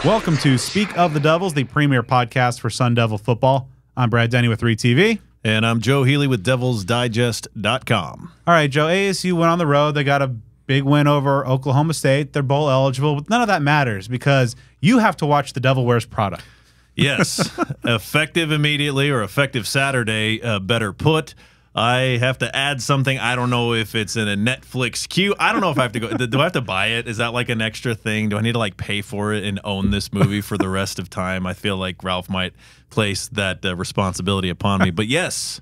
Welcome to Speak of the Devils, the premier podcast for Sun Devil football. I'm Brad Denny with 3TV. And I'm Joe Healy with DevilsDigest.com. All right, Joe, ASU went on the road. They got a big win over Oklahoma State. They're bowl eligible, but none of that matters because you have to watch the Devil Wears Prada. Yes, effective immediately or effective Saturday, better put. I have to add something. I don't know if it's in a Netflix queue. I don't know if I have to go. Do I have to buy it? Is that like an extra thing? Do I need to like pay for it and own this movie for the rest of time? I feel like Ralph might place that responsibility upon me. But yes,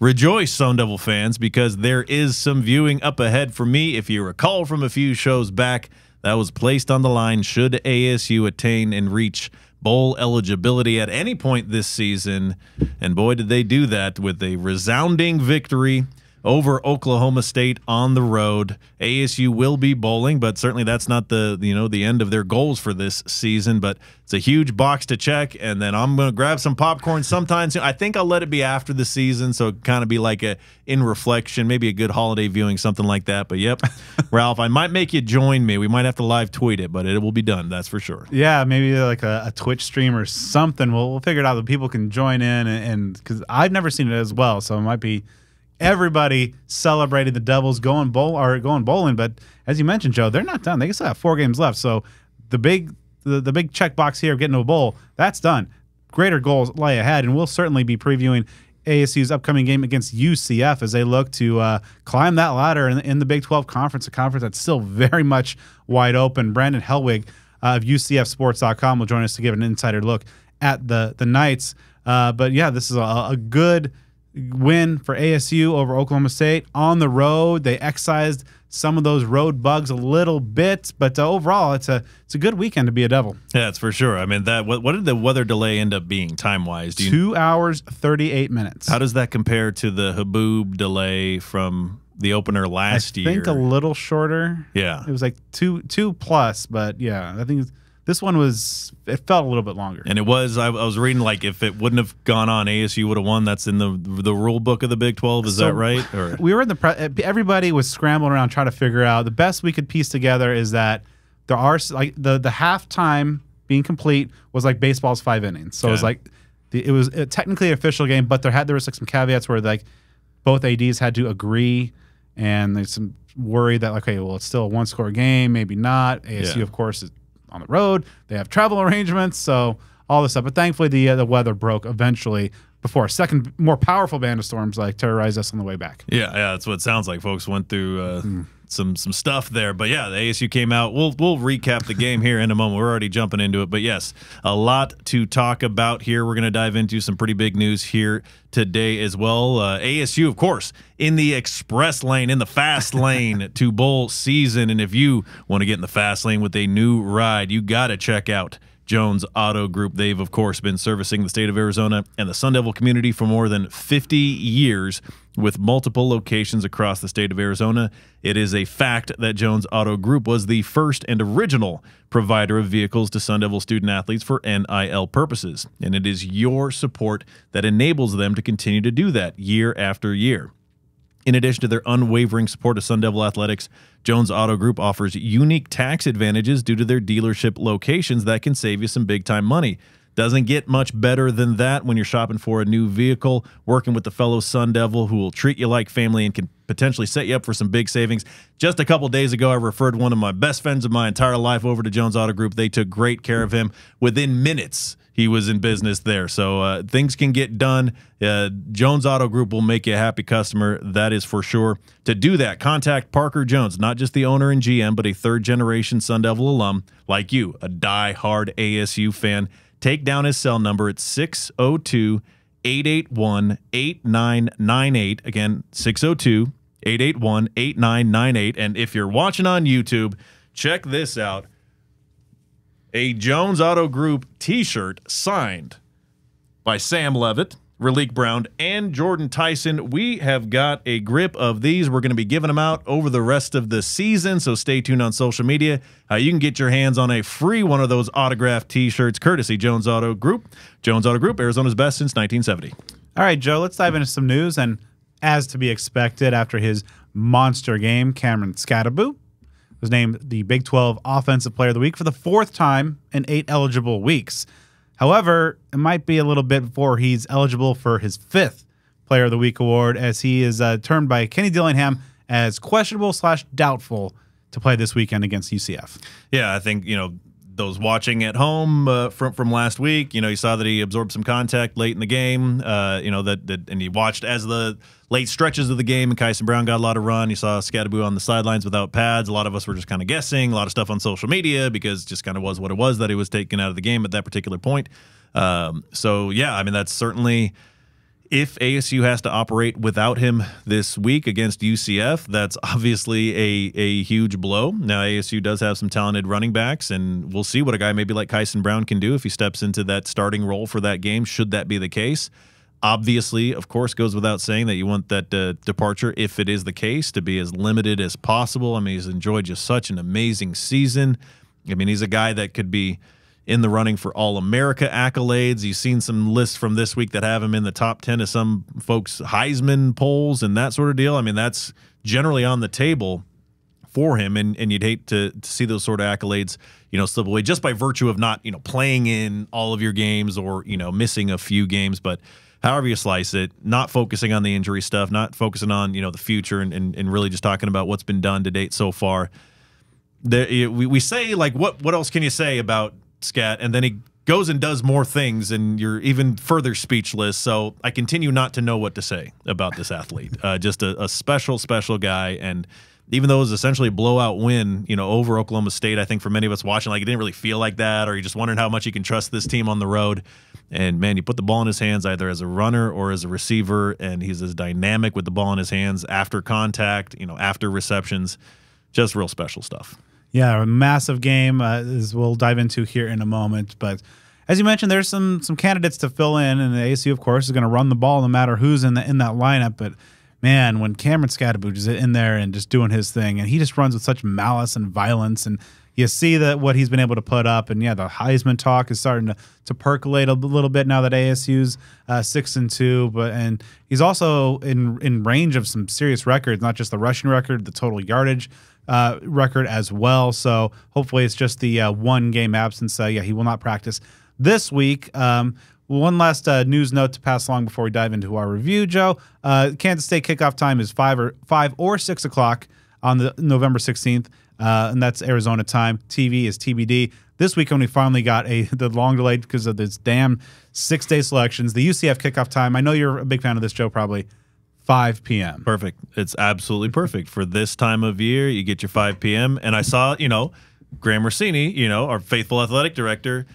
rejoice, Sun Devil fans, because there is some viewing up ahead for me. If you recall from a few shows back, that was placed on the line should ASU attain and reach bowl eligibility at any point this season, and boy did they do that with a resounding victory over Oklahoma State on the road. ASU will be bowling, but certainly that's not the end of their goals for this season, but it's a huge box to check. And then I'm going to grab some popcorn sometime soon. I think I'll let it be after the season, so it kind of be like a in reflection, maybe a good holiday viewing, something like that. But yep, Ralph, I might make you join me. We might have to live tweet it, but it will be done, that's for sure. Yeah, maybe like a Twitch stream or something. We'll figure it out that people can join in, and because I've never seen it as well, so it might be everybody celebrating the Devils going bowling. But as you mentioned, Joe, they're not done. They still have 4 games left. So the big check box here of getting to a bowl, that's done. Greater goals lie ahead, and we'll certainly be previewing ASU's upcoming game against UCF as they look to climb that ladder in the Big 12 conference, a conference that's still very much wide open. Brandon Helwig of UCFsports.com will join us to give an insider look at the Knights. But yeah, this is a good win for ASU over Oklahoma State on the road. They excised some of those road bugs a little bit, but overall, it's a good weekend to be a Devil. Yeah, it's for sure. I mean, what did the weather delay end up being time wise? 2 hours 38 minutes. How does that compare to the Haboob delay from the opener last year? I think a little shorter. Yeah, it was like two plus, but yeah, I think this one it felt a little bit longer. And it was, I was reading, like, if it wouldn't have gone on, ASU would have won. That's in the rule book of the Big 12. Is that right? Or? We were in everybody was scrambling around trying to figure out. The best we could piece together is that there are, like, the halftime being complete was like baseball's 5 innings. So okay. it was technically an official game, but there was like some caveats where like both ADs had to agree, and there's some worry that, like, okay, well, it's still a 1-score game, maybe not. ASU, of course, is on the road. They have travel arrangements, so all this stuff. But thankfully, the weather broke eventually before a second, more powerful band of storms terrorized us on the way back. Yeah, that's what it sounds like. Folks went through some stuff there, but yeah, the ASU came out. We'll recap the game here in a moment. We're already jumping into it, but yes, a lot to talk about here. We're going to dive into some pretty big news here today as well. ASU, of course, in the express lane, in the fast lane to bowl season, and if you want to get in the fast lane with a new ride, you got to check out Jones Auto Group. They've, of course, been servicing the state of Arizona and the Sun Devil community for more than 50 years with multiple locations across the state of Arizona. It is a fact that Jones Auto Group was the first and original provider of vehicles to Sun Devil student-athletes for NIL purposes, and it is your support that enables them to continue to do that year after year. In addition to their unwavering support of Sun Devil athletics, Jones Auto Group offers unique tax advantages due to their dealership locations that can save you some big-time money. Doesn't get much better than that when you're shopping for a new vehicle, working with the fellow Sun Devil who will treat you like family and can potentially set you up for some big savings. Just a couple days ago, I referred one of my best friends of my entire life over to Jones Auto Group. They took great care of him. Within minutes, he was in business there. So things can get done. Jones Auto Group will make you a happy customer. That is for sure. To do that, contact Parker Jones, not just the owner and GM, but a third-generation Sun Devil alum like you, a die-hard ASU fan. Take down his cell number at 602-881-8998. Again, 602-881-8998. And if you're watching on YouTube, check this out. A Jones Auto Group t-shirt signed by Sam Levitt, Raleek Brown, and Jordyn Tyson. We have got a grip of these. We're going to be giving them out over the rest of the season, so stay tuned on social media. You can get your hands on a free one of those autographed t-shirts, courtesy Jones Auto Group. Jones Auto Group, Arizona's best since 1970. All right, Joe, let's dive into some news. And as to be expected after his monster game, Cameron Skattebo was named the Big 12 Offensive Player of the Week for the 4th time in 8 eligible weeks. However, it might be a little bit before he's eligible for his 5th Player of the Week award, as he is termed by Kenny Dillingham as questionable/doubtful to play this weekend against UCF. Yeah, I think, those watching at home from last week, you saw that he absorbed some contact late in the game, and he watched as the late stretches of the game, and Tyson Brown got a lot of run. You saw Scadaboo on the sidelines without pads. A lot of us were just kind of guessing, a lot of stuff on social media, because it just kind of was what it was that he was taken out of the game at that particular point. So, yeah, I mean, that's certainly... If ASU has to operate without him this week against UCF, that's obviously a huge blow. Now, ASU does have some talented running backs, and we'll see what a guy maybe like Tyson Brown can do if he steps into that starting role for that game, should that be the case. Obviously, of course, goes without saying that you want that departure, if it is the case, to be as limited as possible. I mean, he's enjoyed just such an amazing season. I mean, he's a guy that could be in the running for All-America accolades. You've seen some lists from this week that have him in the top 10 of some folks' Heisman polls and that sort of deal. I mean, that's generally on the table for him, and you'd hate to see those sort of accolades, slip away just by virtue of not, playing in all of your games or, missing a few games. But however you slice it, not focusing on the injury stuff, not focusing on, the future, and really just talking about what's been done to date so far. We say, like, what else can you say about Scat, and then he goes and does more things, and you're even further speechless. So I continue not to know what to say about this athlete. Just a special guy, and even though it was essentially a blowout win, over Oklahoma State, I think for many of us watching, like, it didn't really feel like that, or you just wondering how much you can trust this team on the road. And man, you put the ball in his hands either as a runner or as a receiver, and he's as dynamic with the ball in his hands after contact, after receptions. Just real special stuff. Yeah, a massive game, as we'll dive into here in a moment. But as you mentioned, there's some candidates to fill in, and the ASU, of course, is going to run the ball no matter who's in that lineup. But man, when Cameron Scadaboo is in there and just doing his thing, and he just runs with such malice and violence, and you see that what he's been able to put up. And yeah, the Heisman talk is starting to percolate a little bit now that ASU's 6-2, and he's also in range of some serious records, not just the rushing record, the total yardage record as well. So hopefully it's just the 1 game absence. Yeah, he will not practice this week. One last news note to pass along before we dive into our review, Joe. Kansas State kickoff time is 5 or 6 o'clock on the November 16th, and that's Arizona time. TV is TBD. This week when we finally got the long delayed because of this damn 6-day selections, the UCF kickoff time. I know you're a big fan of this, Joe, probably. 5 p.m. Perfect. It's absolutely perfect for this time of year. You get your 5 p.m. And I saw, Graham Rossini, our faithful athletic director,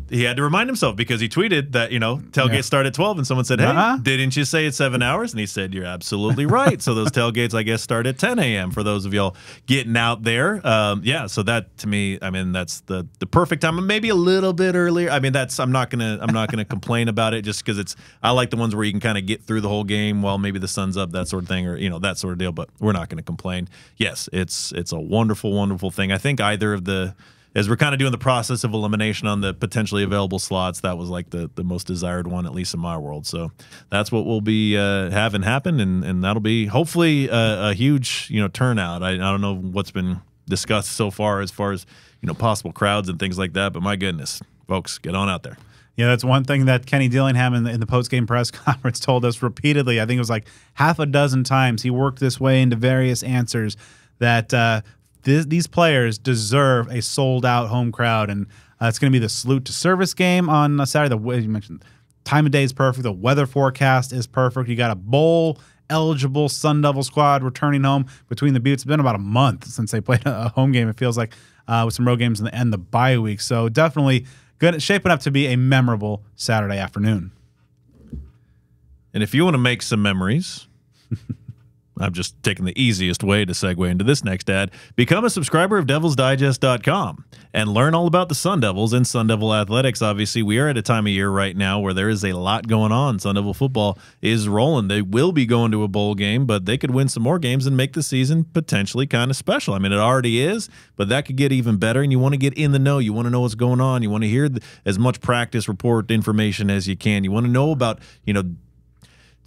he had to remind himself because he tweeted that, tailgates start at 12, and someone said, hey, didn't you say it's 7 hours? And he said, you're absolutely right. So those tailgates, I guess, start at 10 a.m. for those of y'all getting out there. Yeah, so that, to me, I mean, that's the perfect time. Maybe a little bit earlier. I mean, I'm not gonna complain about it just because I like the ones where you can kind of get through the whole game while maybe the sun's up, that sort of thing, or that sort of deal. But we're not going to complain. Yes, it's a wonderful, wonderful thing. I think either of the, as we're kind of doing the process of elimination on the potentially available slots, that was like the most desired one, at least in my world. So that's what we'll be having happen, and that'll be hopefully a huge turnout. I don't know what's been discussed so far as possible crowds and things like that, but my goodness, folks, get on out there. Yeah, that's one thing that Kenny Dillingham in the post-game press conference told us repeatedly. I think it was like half a dozen times. He worked this way into various answers that these players deserve a sold-out home crowd, and it's going to be the Salute to Service game on Saturday. You mentioned time of day is perfect. The weather forecast is perfect. You got a bowl-eligible Sun Devil squad returning home between the Buttes. It's been about a month since they played a home game, it feels like, with some road games and the bye week. So definitely good, shaping up to be a memorable Saturday afternoon. And if you want to make some memories... I'm just taking the easiest way to segue into this next ad. Become a subscriber of DevilsDigest.com and learn all about the Sun Devils and Sun Devil athletics. Obviously, we are at a time of year right now where there is a lot going on. Sun Devil football is rolling. They will be going to a bowl game, but they could win some more games and make the season potentially kind of special. I mean, it already is, but that could get even better, and you want to get in the know. You want to know what's going on. You want to hear as much practice report information as you can. You want to know about,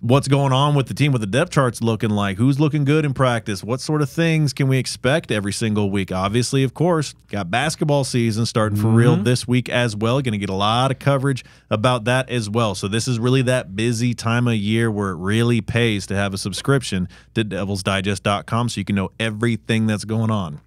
what's going on with the team, what the depth chart's looking like, who's looking good in practice, what sort of things can we expect every single week. Obviously, of course, got basketball season starting for real this week as well. Going to get a lot of coverage about that as well. So this is really that busy time of year where it really pays to have a subscription to devilsdigest.com so you can know everything that's going on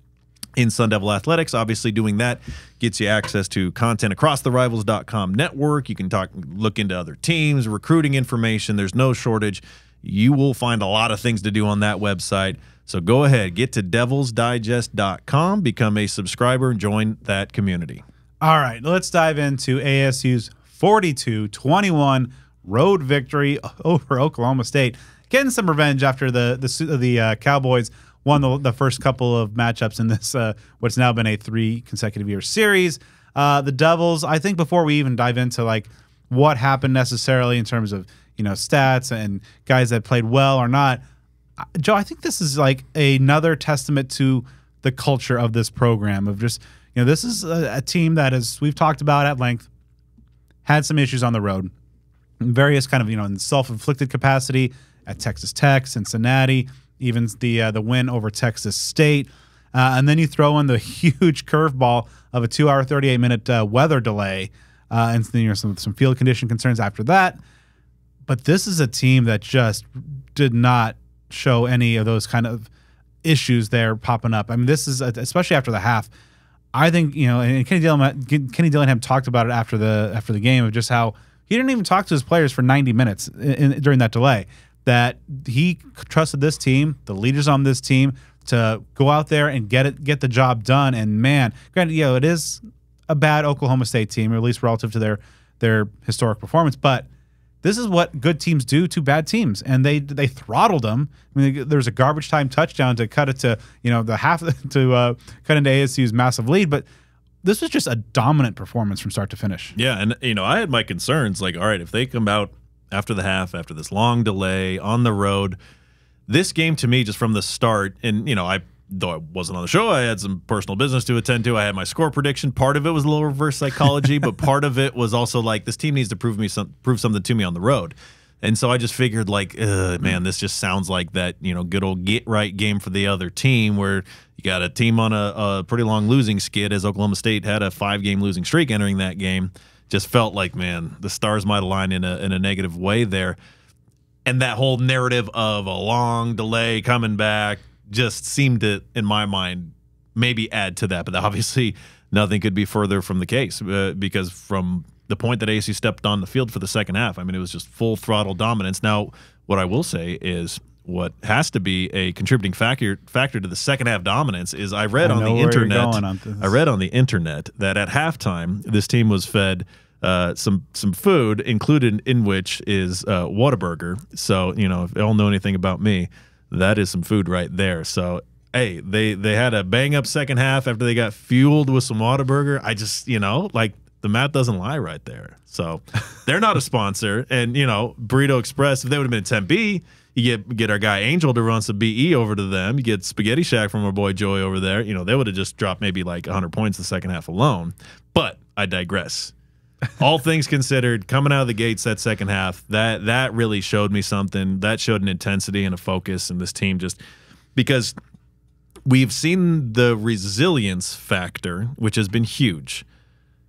in Sun Devil Athletics. Obviously, doing that gets you access to content across the Rivals.com network. You can look into other teams, recruiting information. There's no shortage. You will find a lot of things to do on that website. So go ahead, get to devilsdigest.com, become a subscriber, and join that community. All right, let's dive into ASU's 42-21 road victory over Oklahoma State. Getting some revenge after the Cowboys won the first couple of matchups in this what's now been a 3 consecutive year series. The Devils, I think before we even dive into like what happened necessarily in terms of stats and guys that played well or not, Joe, I think this is like another testament to the culture of this program of just this is a team that, as we've talked about at length, had some issues on the road, various kind of in self-inflicted capacity at Texas Tech, Cincinnati, even the win over Texas State. And then you throw in the huge curveball of a 2 hour, 38-minute weather delay and some field condition concerns after that. But this is a team that just did not show any of those kind of issues there popping up. I mean, this is, especially after the half, I think, and Kenny Dillingham talked about it after the game of just how he didn't even talk to his players for 90 minutes during that delay. That he trusted this team, the leaders on this team, to go out there and get the job done. And man, granted, it is a bad Oklahoma State team, or at least relative to their historic performance. But this is what good teams do to bad teams, and they throttled them. I mean, there was a garbage time touchdown to cut it to the half to cut into ASU's massive lead, but this was just a dominant performance from start to finish. Yeah, and I had my concerns. Like, all right, if they come out after the half, after this long delay on the road, this game to me, just from the start, and though I wasn't on the show, I had some personal business to attend to. I had my score prediction. Part of it was a little reverse psychology, but part of it was also like this team needs to prove something to me on the road. And so I just figured, like, man, this just sounds like that good old get right game for the other team, where you got a team on a pretty long losing skid, as Oklahoma State had a 5-game losing streak entering that game. Just felt like, man, the stars might align in a negative way there. And that whole narrative of a long delay coming back just seemed to, in my mind, maybe add to that. But obviously nothing could be further from the case because from the point that ASU stepped on the field for the second half, I mean, it was just full throttle dominance. Now, what I will say is what has to be a contributing factor to the second half dominance is I read on the internet that at halftime this team was fed some food, included in which is Whataburger. So if they all know anything about me, that is some food right there. So hey, they had a bang up second half after they got fueled with some Whataburger. I just like the math doesn't lie right there. So they're not a sponsor, and Burrito Express, if they would have been Tempe, you get our guy Angel to run some BE over to them. You get Spaghetti Shack from our boy Joey over there. They would have just dropped maybe like 100 points the second half alone. But I digress. All things considered, coming out of the gates that second half, that really showed me something. That showed an intensity and a focus in this team, just because we've seen the resilience factor, which has been huge.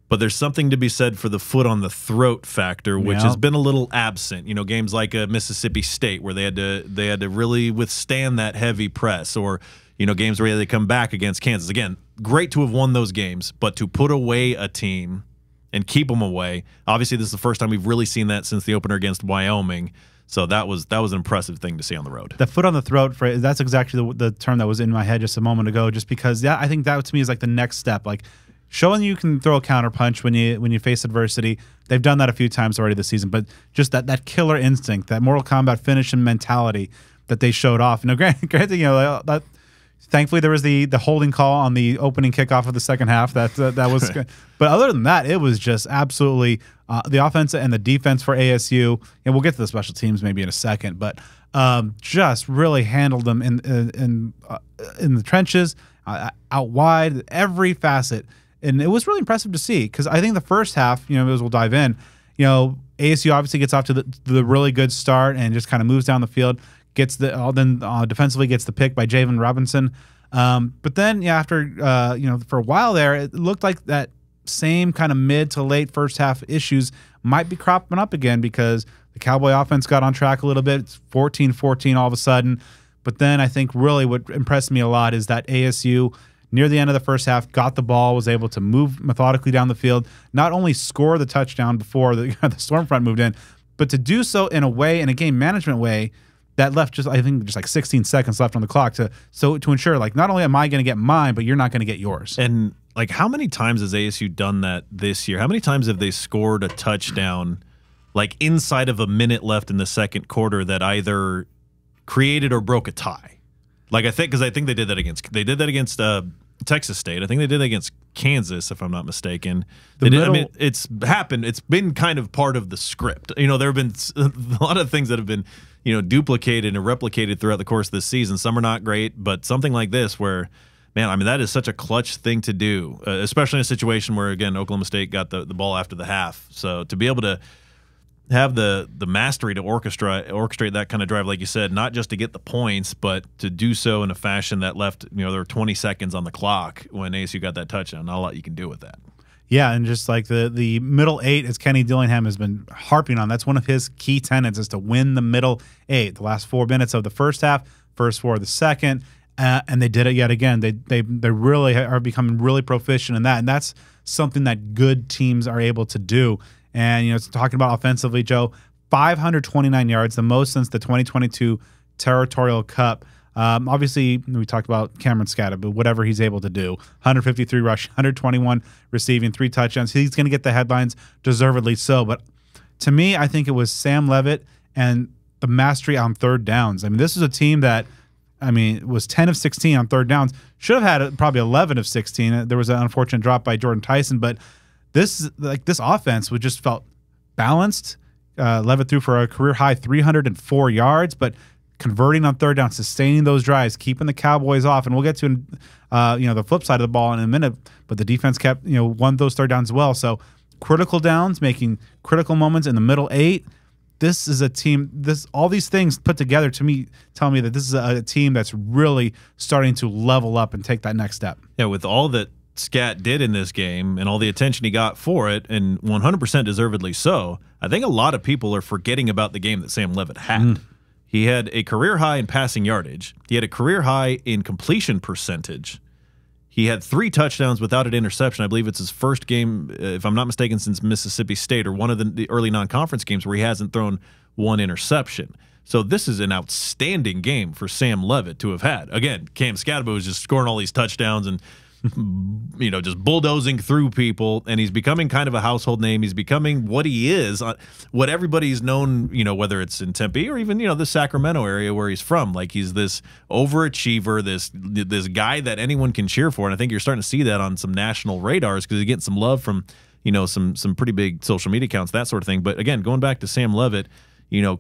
But there's something to be said for the foot on the throat factor, which has been a little absent. Games like Mississippi State, where they had to really withstand that heavy press, or games where they come back against Kansas. Again, great to have won those games, but to put away a team and keep them away. Obviously, this is the first time we've really seen that since the opener against Wyoming. So that was an impressive thing to see on the road. The foot on the throat phrase, that's exactly the term that was in my head just a moment ago, just because I think that to me is like the next step. Like showing you can throw a counterpunch when you face adversity. They've done that a few times already this season, but just that killer instinct, that Mortal Kombat finish and mentality that they showed off. Granted, that thankfully there was the holding call on the opening kickoff of the second half. That was good. But other than that, it was just absolutely the offense and the defense for ASU. And we'll get to the special teams maybe in a second, but just really handled them in the trenches, out wide, every facet. And it was really impressive to see, because I think the first half, as we'll dive in, ASU obviously gets off to the really good start and just kind of moves down the field, gets defensively gets the pick by Javen Robinson. But then, after for a while there, it looked like that same kind of mid to late first half issues might be cropping up again because the Cowboy offense got on track a little bit. It's 14-14 all of a sudden. But then I think really what impressed me a lot is that ASU, near the end of the first half, got the ball, was able to move methodically down the field, not only score the touchdown before the Stormfront moved in, but to do so in a game management way that left just like 16 seconds left on the clock to ensure, like, not only am I going to get mine, but you're not going to get yours. And like, how many times has ASU done that this year? How many times have they scored a touchdown like inside of a minute left in the second quarter that either created or broke a tie? Like, I think they did that against Texas State. I think they did that against Kansas, if I'm not mistaken. It's happened. It's been kind of part of the script. There have been a lot of things that have been duplicated and replicated throughout the course of this season. Some are not great, but something like this where, man, that is such a clutch thing to do, especially in a situation where, again, Oklahoma State got the ball after the half. So to be able to have the mastery to orchestrate that kind of drive, like you said, not just to get the points, but to do so in a fashion that left, there were 20 seconds on the clock when ASU got that touchdown. Not a lot you can do with that. Yeah, and just like the middle eight, as Kenny Dillingham has been harping on, that's one of his key tenets, is to win the middle eight. The last 4 minutes of the first half, first 4 of the second, and they did it yet again. They really are becoming really proficient in that, and that's something that good teams are able to do. And it's talking about offensively, Joe, 529 yards, the most since the 2022 Territorial Cup. Obviously, we talked about Cameron Scadda, but whatever he's able to do, 153 rush, 121 receiving, 3 touchdowns. He's going to get the headlines, deservedly so. But to me, I think it was Sam Leavitt and the mastery on third downs. This is a team that, was 10 of 16 on third downs. Should have had probably 11 of 16. There was an unfortunate drop by Jordyn Tyson, but this offense just felt balanced. Leavitt threw for a career high 304 yards, but converting on third down, sustaining those drives, keeping the Cowboys off, and we'll get to the flip side of the ball in a minute. But the defense kept won those third downs as well. So critical downs, making critical moments in the middle eight. This is a team. All these things put together to me tell me that this is a team that's really starting to level up and take that next step. Yeah, with all that Scat did in this game and all the attention he got for it, and 100% deservedly so, I think a lot of people are forgetting about the game that Sam Leavitt had. He had a career high in passing yardage. He had a career high in completion percentage. He had 3 touchdowns without an interception. I believe it's his first game, if I'm not mistaken, since Mississippi State, or one of the early non-conference games where he hasn't thrown 1 interception. So this is an outstanding game for Sam Leavitt to have had. Again, Cam Scadda was just scoring all these touchdowns and just bulldozing through people, and he's becoming kind of a household name. He's becoming what he is, what everybody's known, whether it's in Tempe or even, the Sacramento area where he's from. Like, he's this overachiever, this guy that anyone can cheer for, and I think you're starting to see that on some national radars because he's getting some love from, some pretty big social media accounts, that sort of thing. But again, going back to Sam Leavitt,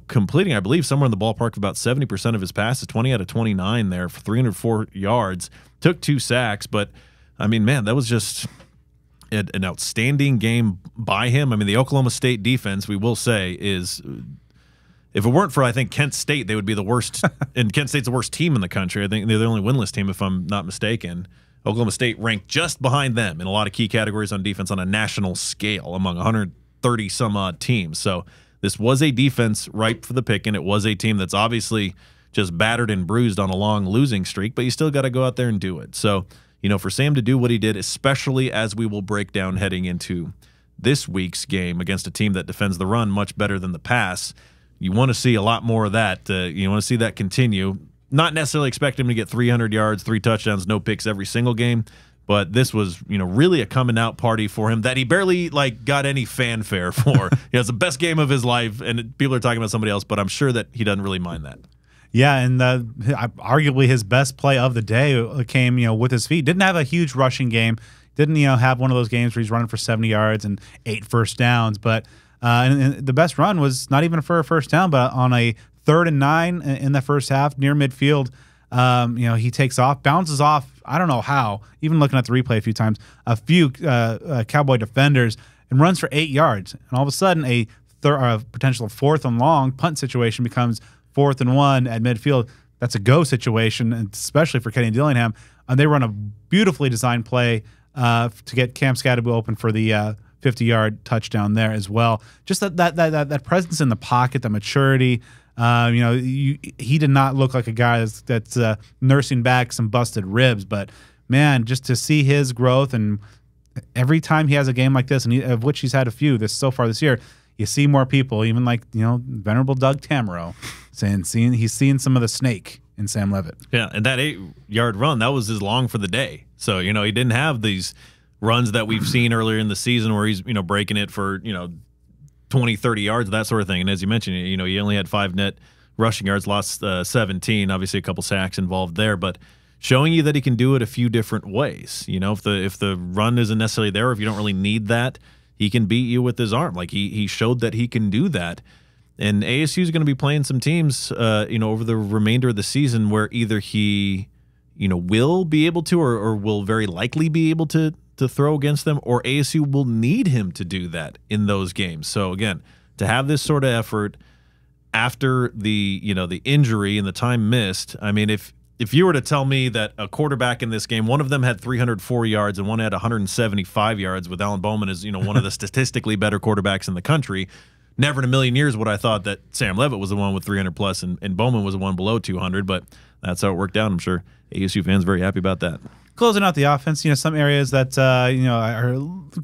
completing, I believe, somewhere in the ballpark of about 70% of his passes, 20 out of 29 there for 304 yards, took 2 sacks, but man, that was just an outstanding game by him. The Oklahoma State defense, we will say, is, if it weren't for, I think, Kent State, they would be the worst, and Kent State's the worst team in the country. I think they're the only winless team, if I'm not mistaken. Oklahoma State ranked just behind them in a lot of key categories on defense on a national scale among 130-some-odd teams. So this was a defense ripe for the picking. It was a team that's obviously just battered and bruised on a long losing streak, but you still got to go out there and do it. So, for Sam to do what he did, especially as we will break down heading into this week's game against a team that defends the run much better than the pass, you want to see a lot more of that. You want to see that continue. Not necessarily expect him to get 300 yards, 3 touchdowns, no picks every single game, but this was, really a coming out party for him that he barely got any fanfare for. It's the best game of his life, and people are talking about somebody else, but I'm sure that he doesn't really mind that. Yeah, and arguably his best play of the day came, with his feet. Didn't have a huge rushing game. Didn't, have one of those games where he's running for 70 yards and 8 first downs. But and the best run was not even for a first down, but on a 3rd and 9 in the first half near midfield. He takes off, bounces off. I don't know how. Even looking at the replay a few times, a few Cowboy defenders, and runs for 8 yards. And all of a sudden, a potential 4th and long punt situation becomes 4th and 1 at midfield. That's a go situation, especially for Kenny Dillingham. And they run a beautifully designed play to get Cam Scadaboo open for the 50-yard touchdown there as well. Just that presence in the pocket, the maturity. He did not look like a guy that's nursing back some busted ribs. But, man, just to see his growth, and every time he has a game like this, and of which he's had a few so far this year, you see more people, even like venerable Doug Tamero, saying he's seeing some of the snake in Sam Levitt. Yeah, and that 8-yard run, that was his long for the day. So, he didn't have these runs that we've seen earlier in the season where he's, breaking it for, 20, 30 yards, that sort of thing. And as you mentioned, he only had 5 net rushing yards, lost 17, obviously a couple sacks involved there, but showing you that he can do it a few different ways. If the run isn't necessarily there, or if you don't really need that, he can beat you with his arm. Like he showed that he can do that. And ASU is going to be playing some teams, over the remainder of the season where either he, will be able to, or will very likely be able to throw against them, or ASU will need him to do that in those games. So again, to have this sort of effort after the injury and the time missed, I mean, if you were to tell me that a quarterback in this game, one of them had 304 yards and one had 175 yards, with Alan Bowman as one of the statistically better quarterbacks in the country, never in a million years would I thought that Sam Levitt was the one with 300 plus and Bowman was the one below 200, but that's how it worked out. I'm sure ASU fans very happy about that. Closing out the offense, some areas that are a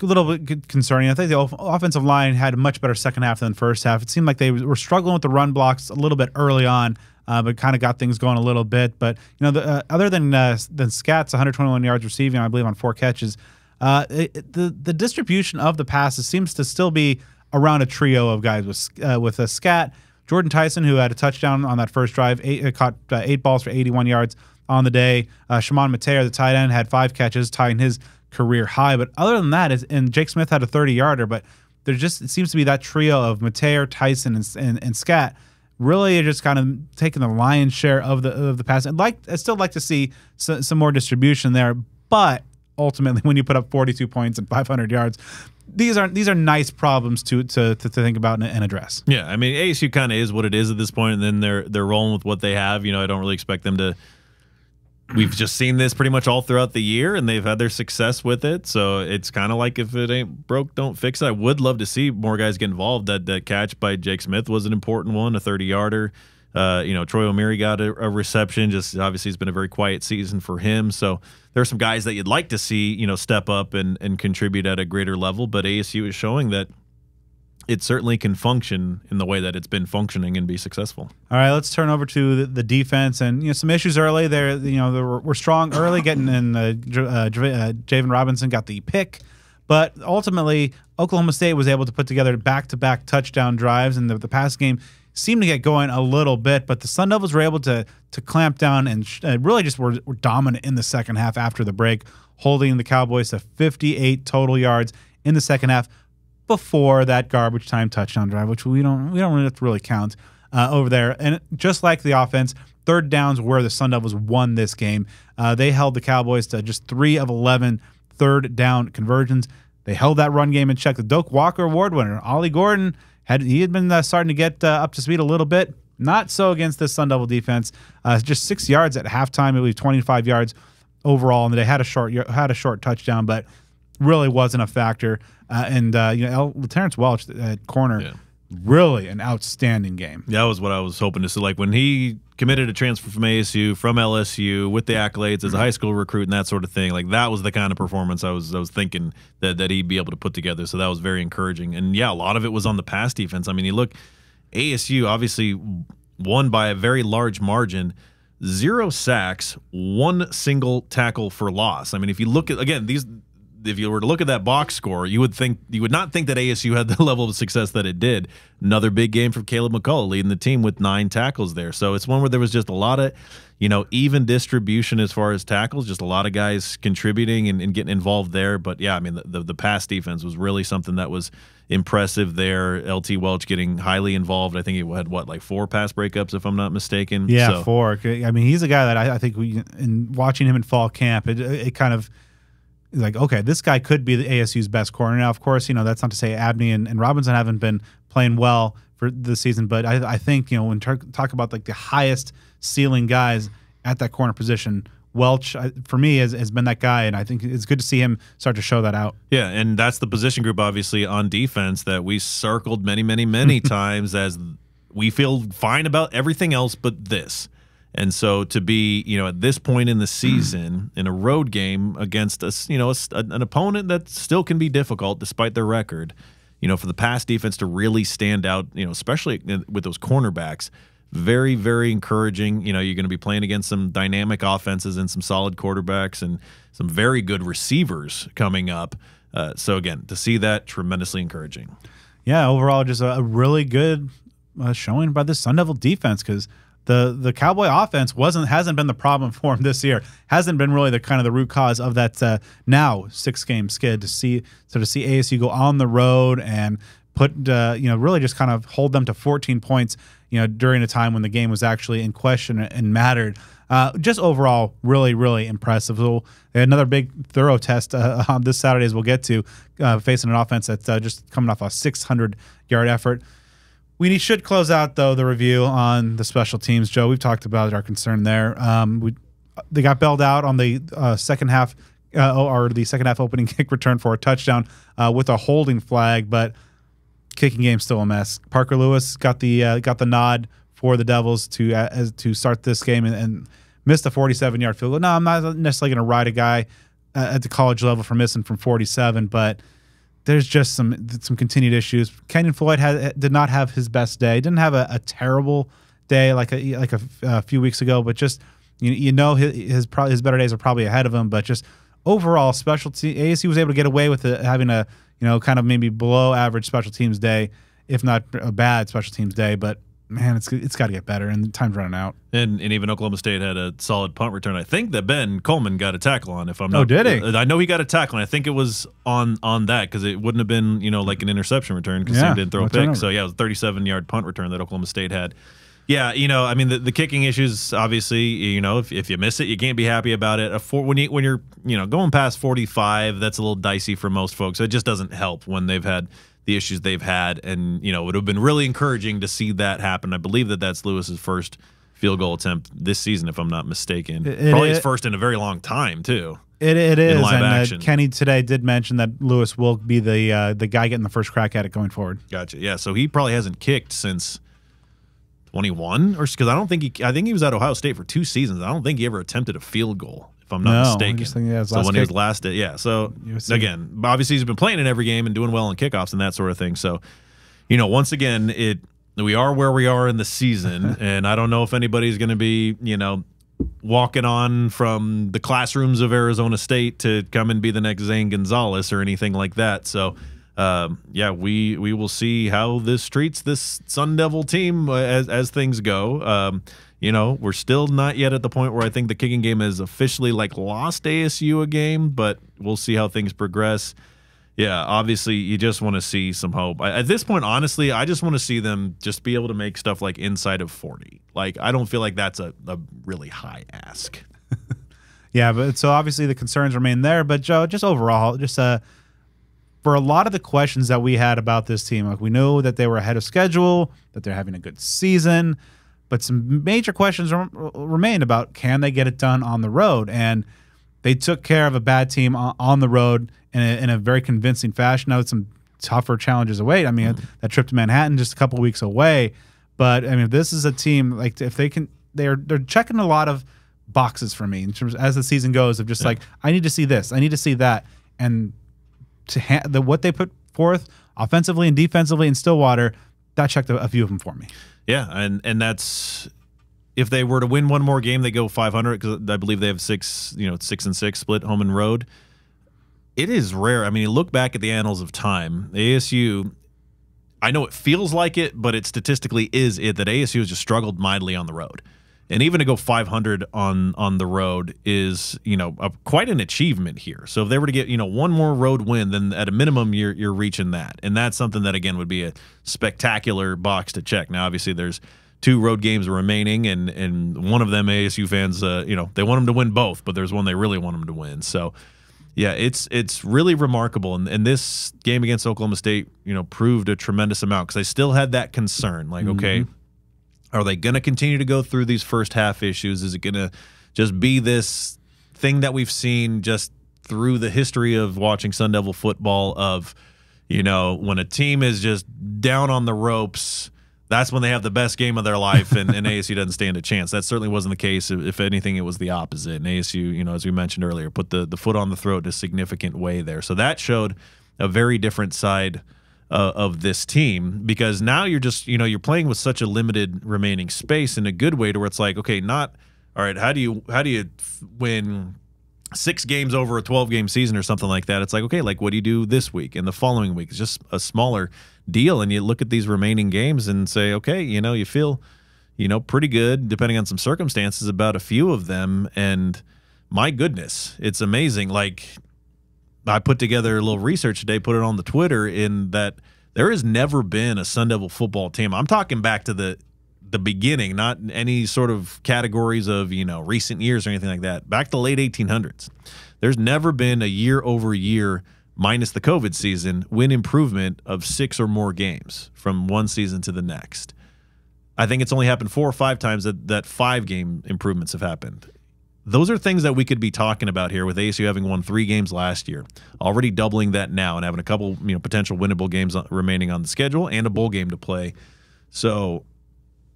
little bit concerning. I think the offensive line had a much better second half than the first half. It seemed like they were struggling with the run blocks a little bit early on, but kind of got things going a little bit. But other than Scott's 121 yards receiving, I believe on 4 catches, the distribution of the passes seems to still be around a trio of guys with a Scat, Jordyn Tyson, who had a touchdown on that first drive, caught 8 balls for 81 yards on the day. Shimon Mateo, the tight end, had 5 catches, tying his career high. But other than that, and Jake Smith had a 30-yarder, but it seems to be that trio of Mateo, Tyson, and Scat really just kind of taking the lion's share of the pass. I'd still like to see some more distribution there, but ultimately, when you put up 42 points and 500 yards, these are nice problems to think about and address. Yeah, I mean, ASU kind of is what it is at this point, and then they're rolling with what they have. I don't really expect them to. We've just seen this pretty much all throughout the year, and they've had their success with it. So it's kind of like, if it ain't broke, don't fix it. I would love to see more guys get involved. That catch by Jake Smith was an important one, a 30-yarder. Troy O'Meara got a reception. Just obviously, it's been a very quiet season for him. So there are some guys that you'd like to see, step up and contribute at a greater level. But ASU is showing that it certainly can function in the way that it's been functioning and be successful. All right, let's turn over to the defense, and some issues early. There, we're strong early, getting in. Javen Robinson got the pick, but ultimately Oklahoma State was able to put together back-to-back touchdown drives, and the pass game seemed to get going a little bit. But the Sun Devils were able to clamp down and really just were dominant in the second half after the break, holding the Cowboys to 58 total yards in the second half, before that garbage time touchdown drive, which we don't have to really count over there. And just like the offense, third downs where the Sun Devils won this game. They held the Cowboys to just 3 of 11 third down conversions. They held that run game in check. The Doak Walker Award winner, Ollie Gordon, had been starting to get up to speed a little bit. Not so against this Sun Devil defense. Just 6 yards at halftime. It was 25 yards overall, and they had a short touchdown, but really wasn't a factor. Terrence Welch at corner, really an outstanding game. That was what I was hoping to see. Like when he committed a transfer from ASU, from LSU, with the accolades as a high school recruit and that sort of thing, like that was the kind of performance I was thinking that he'd be able to put together. So that was very encouraging. And yeah, a lot of it was on the pass defense. I mean, you look, ASU obviously won by a very large margin. 0 sacks, 1 single tackle for loss. I mean, if you look at, again, if you were to look at that box score, you would not think that ASU had the level of success that it did. Another big game for Caleb McCullough, leading the team with 9 tackles there. So it's one where there was just a lot of, even distribution as far as tackles, just a lot of guys contributing and getting involved there. But yeah, I mean, the pass defense was really something that was impressive there. LT Welch getting highly involved. I think he had like 4 pass breakups, if I'm not mistaken. Yeah, so 4. I mean, he's a guy that I think in watching him in fall camp, it kind of like, okay, this guy could be the ASU's best corner. Now, of course, that's not to say Abney and Robinson haven't been playing well for the season, but I think, when talk about like the highest ceiling guys at that corner position, Welch, for me, has been that guy, and I think it's good to see him start to show that out. Yeah, and that's the position group, obviously, on defense that we circled many, many, many times as we feel fine about everything else but this. And so to be, at this point in the season in a road game against an opponent that still can be difficult despite their record, for the pass defense to really stand out, especially with those cornerbacks, very, very encouraging. You're going to be playing against some dynamic offenses and some solid quarterbacks and some very good receivers coming up. So again, to see that, tremendously encouraging. Yeah, overall, just a really good showing by the Sun Devil defense, because the Cowboy offense hasn't been the problem for him this year. Hasn't been really the root cause of that now 6-game skid. To see ASU go on the road and put really just kind of hold them to 14 points during a time when the game was actually in question and mattered. Just overall, really, really impressive. So another big thorough test on this Saturday, as we'll get to, facing an offense that's just coming off a 600-yard effort. We should close out, though, the review on the special teams. Joe, we've talked about our concern there. They got bailed out on the second half opening kick return for a touchdown with a holding flag, but kicking game's still a mess. Parker Lewis got the nod for the Devils to start this game and missed a 47-yard field goal. No, I'm not necessarily going to ride a guy at the college level for missing from 47, but there's just some continued issues. Kenyon Floyd did not have his best day. Didn't have a terrible day like a few weeks ago, but just his better days are probably ahead of him. But just overall, specialty ASU was able to get away with it, having a kind of maybe below average special teams day, if not a bad special teams day. But man, it's got to get better, and time's running out. And even Oklahoma State had a solid punt return. I think that Ben Coleman got a tackle on. If I'm not, oh, did he? I know he got a tackle, and I think it was on that, because it wouldn't have been like an interception return because he didn't throw a pick. Turnover. So yeah, it was a 37-yard punt return that Oklahoma State had. Yeah, I mean the kicking issues, obviously, if you miss it, you can't be happy about it. When you're going past 45, that's a little dicey for most folks. It just doesn't help when they've had the issues they've had, and it would have been really encouraging to see that happen. I believe that's Lewis's first field goal attempt this season, if I'm not mistaken. Probably his first in a very long time too. It is, in live action. Kenny today did mention that Lewis will be the guy getting the first crack at it going forward. Gotcha. Yeah, so he probably hasn't kicked since 21, or because I think he was at Ohio State for 2 seasons. I don't think he ever attempted a field goal, if I'm not mistaken. So when he was last, so again, obviously he's been playing in every game and doing well in kickoffs and that sort of thing. So, once again, we are where we are in the season, and I don't know if anybody's going to be, walking on from the classrooms of Arizona State to come and be the next Zane Gonzalez or anything like that. So, we will see how this treats this Sun Devil team as things go. We're still not yet at the point where I think the kicking game has officially lost ASU a game, but we'll see how things progress. Yeah, obviously you just want to see some hope. At this point, honestly, I just want to see them just be able to make stuff inside of 40. I don't feel like that's a really high ask. Yeah, but so obviously the concerns remain there. But Joe, just overall, just for a lot of the questions that we had about this team, we know that they were ahead of schedule, that they're having a good season, but some major questions remain about, can they get it done on the road? And they took care of a bad team on the road in a very convincing fashion. Now, it's some tougher challenges away. I mean, that trip to Manhattan just a couple of weeks away. But I mean, this is a team if they can, they're checking a lot of boxes for me in terms as the season goes of just I need to see this, I need to see that, and what they put forth offensively and defensively in Stillwater, that checked a few of them for me. Yeah, and that's, if they were to win one more game, they go 500, because I believe they have 6-6 split home and road. It is rare. I mean, you look back at the annals of time, ASU, I know it feels like it, but it statistically is that ASU has just struggled mightily on the road. And even to go 500 on the road is, quite an achievement here. So if they were to get, one more road win, then at a minimum you're reaching that. And that's something that, again, would be a spectacular box to check. Now, obviously, there's 2 road games remaining, and one of them ASU fans, they want them to win both, but there's one they really want them to win. So Yeah, it's really remarkable, and this game against Oklahoma State, proved a tremendous amount, because I still had that concern, like, okay, are they going to continue to go through these first half issues? Is it going to just be this thing that we've seen just through the history of watching Sun Devil football of, when a team is just down on the ropes, that's when they have the best game of their life, and ASU doesn't stand a chance. That certainly wasn't the case. If anything, it was the opposite. And ASU, as we mentioned earlier, put the foot on the throat in a significant way there. So that showed a very different side of this team, because now you're just, you're playing with such a limited remaining space in a good way, to where it's like, okay, all right, how do you win 6 games over a 12-game season or something like that? It's like, okay, like, what do you do this week and the following week? It's just a smaller deal, and you look at these remaining games and say, okay, you feel, pretty good, depending on some circumstances, about a few of them, and my goodness, it's amazing. Like, I put together a little research today, put it on the Twitter, in that there has never been a Sun Devil football team. I'm talking back to the beginning, not any sort of categories of, recent years or anything like that. Back to the late 1800s. There's never been a year-over-year, minus the COVID season, win improvement of 6 or more games from one season to the next. I think it's only happened 4 or 5 times that 5-game improvements have happened. Those are things that we could be talking about here, with ASU having won 3 games last year, already doubling that now, and having a couple potential winnable games remaining on the schedule, and a bowl game to play. So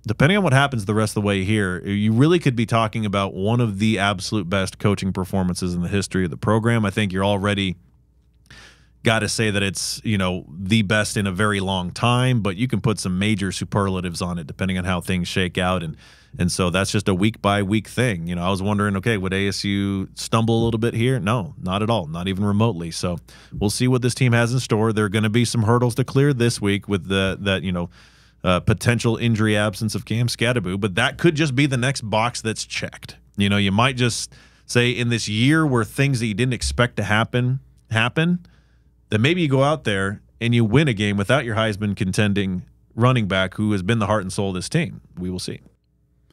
depending on what happens the rest of the way here, you really could be talking about one of the absolute best coaching performances in the history of the program. I think you're already got to say that it's, the best in a very long time, but you can put some major superlatives on it depending on how things shake out. And so that's just a week-by-week thing. I was wondering, okay, would ASU stumble a little bit here? No, not at all, not even remotely. So we'll see what this team has in store. There are going to be some hurdles to clear this week with potential injury absence of Cam Scatteraboo, but that could just be the next box that's checked. You might just say, in this year where things that you didn't expect to happen, that maybe you go out there and you win a game without your Heisman contending running back, who has been the heart and soul of this team. We will see.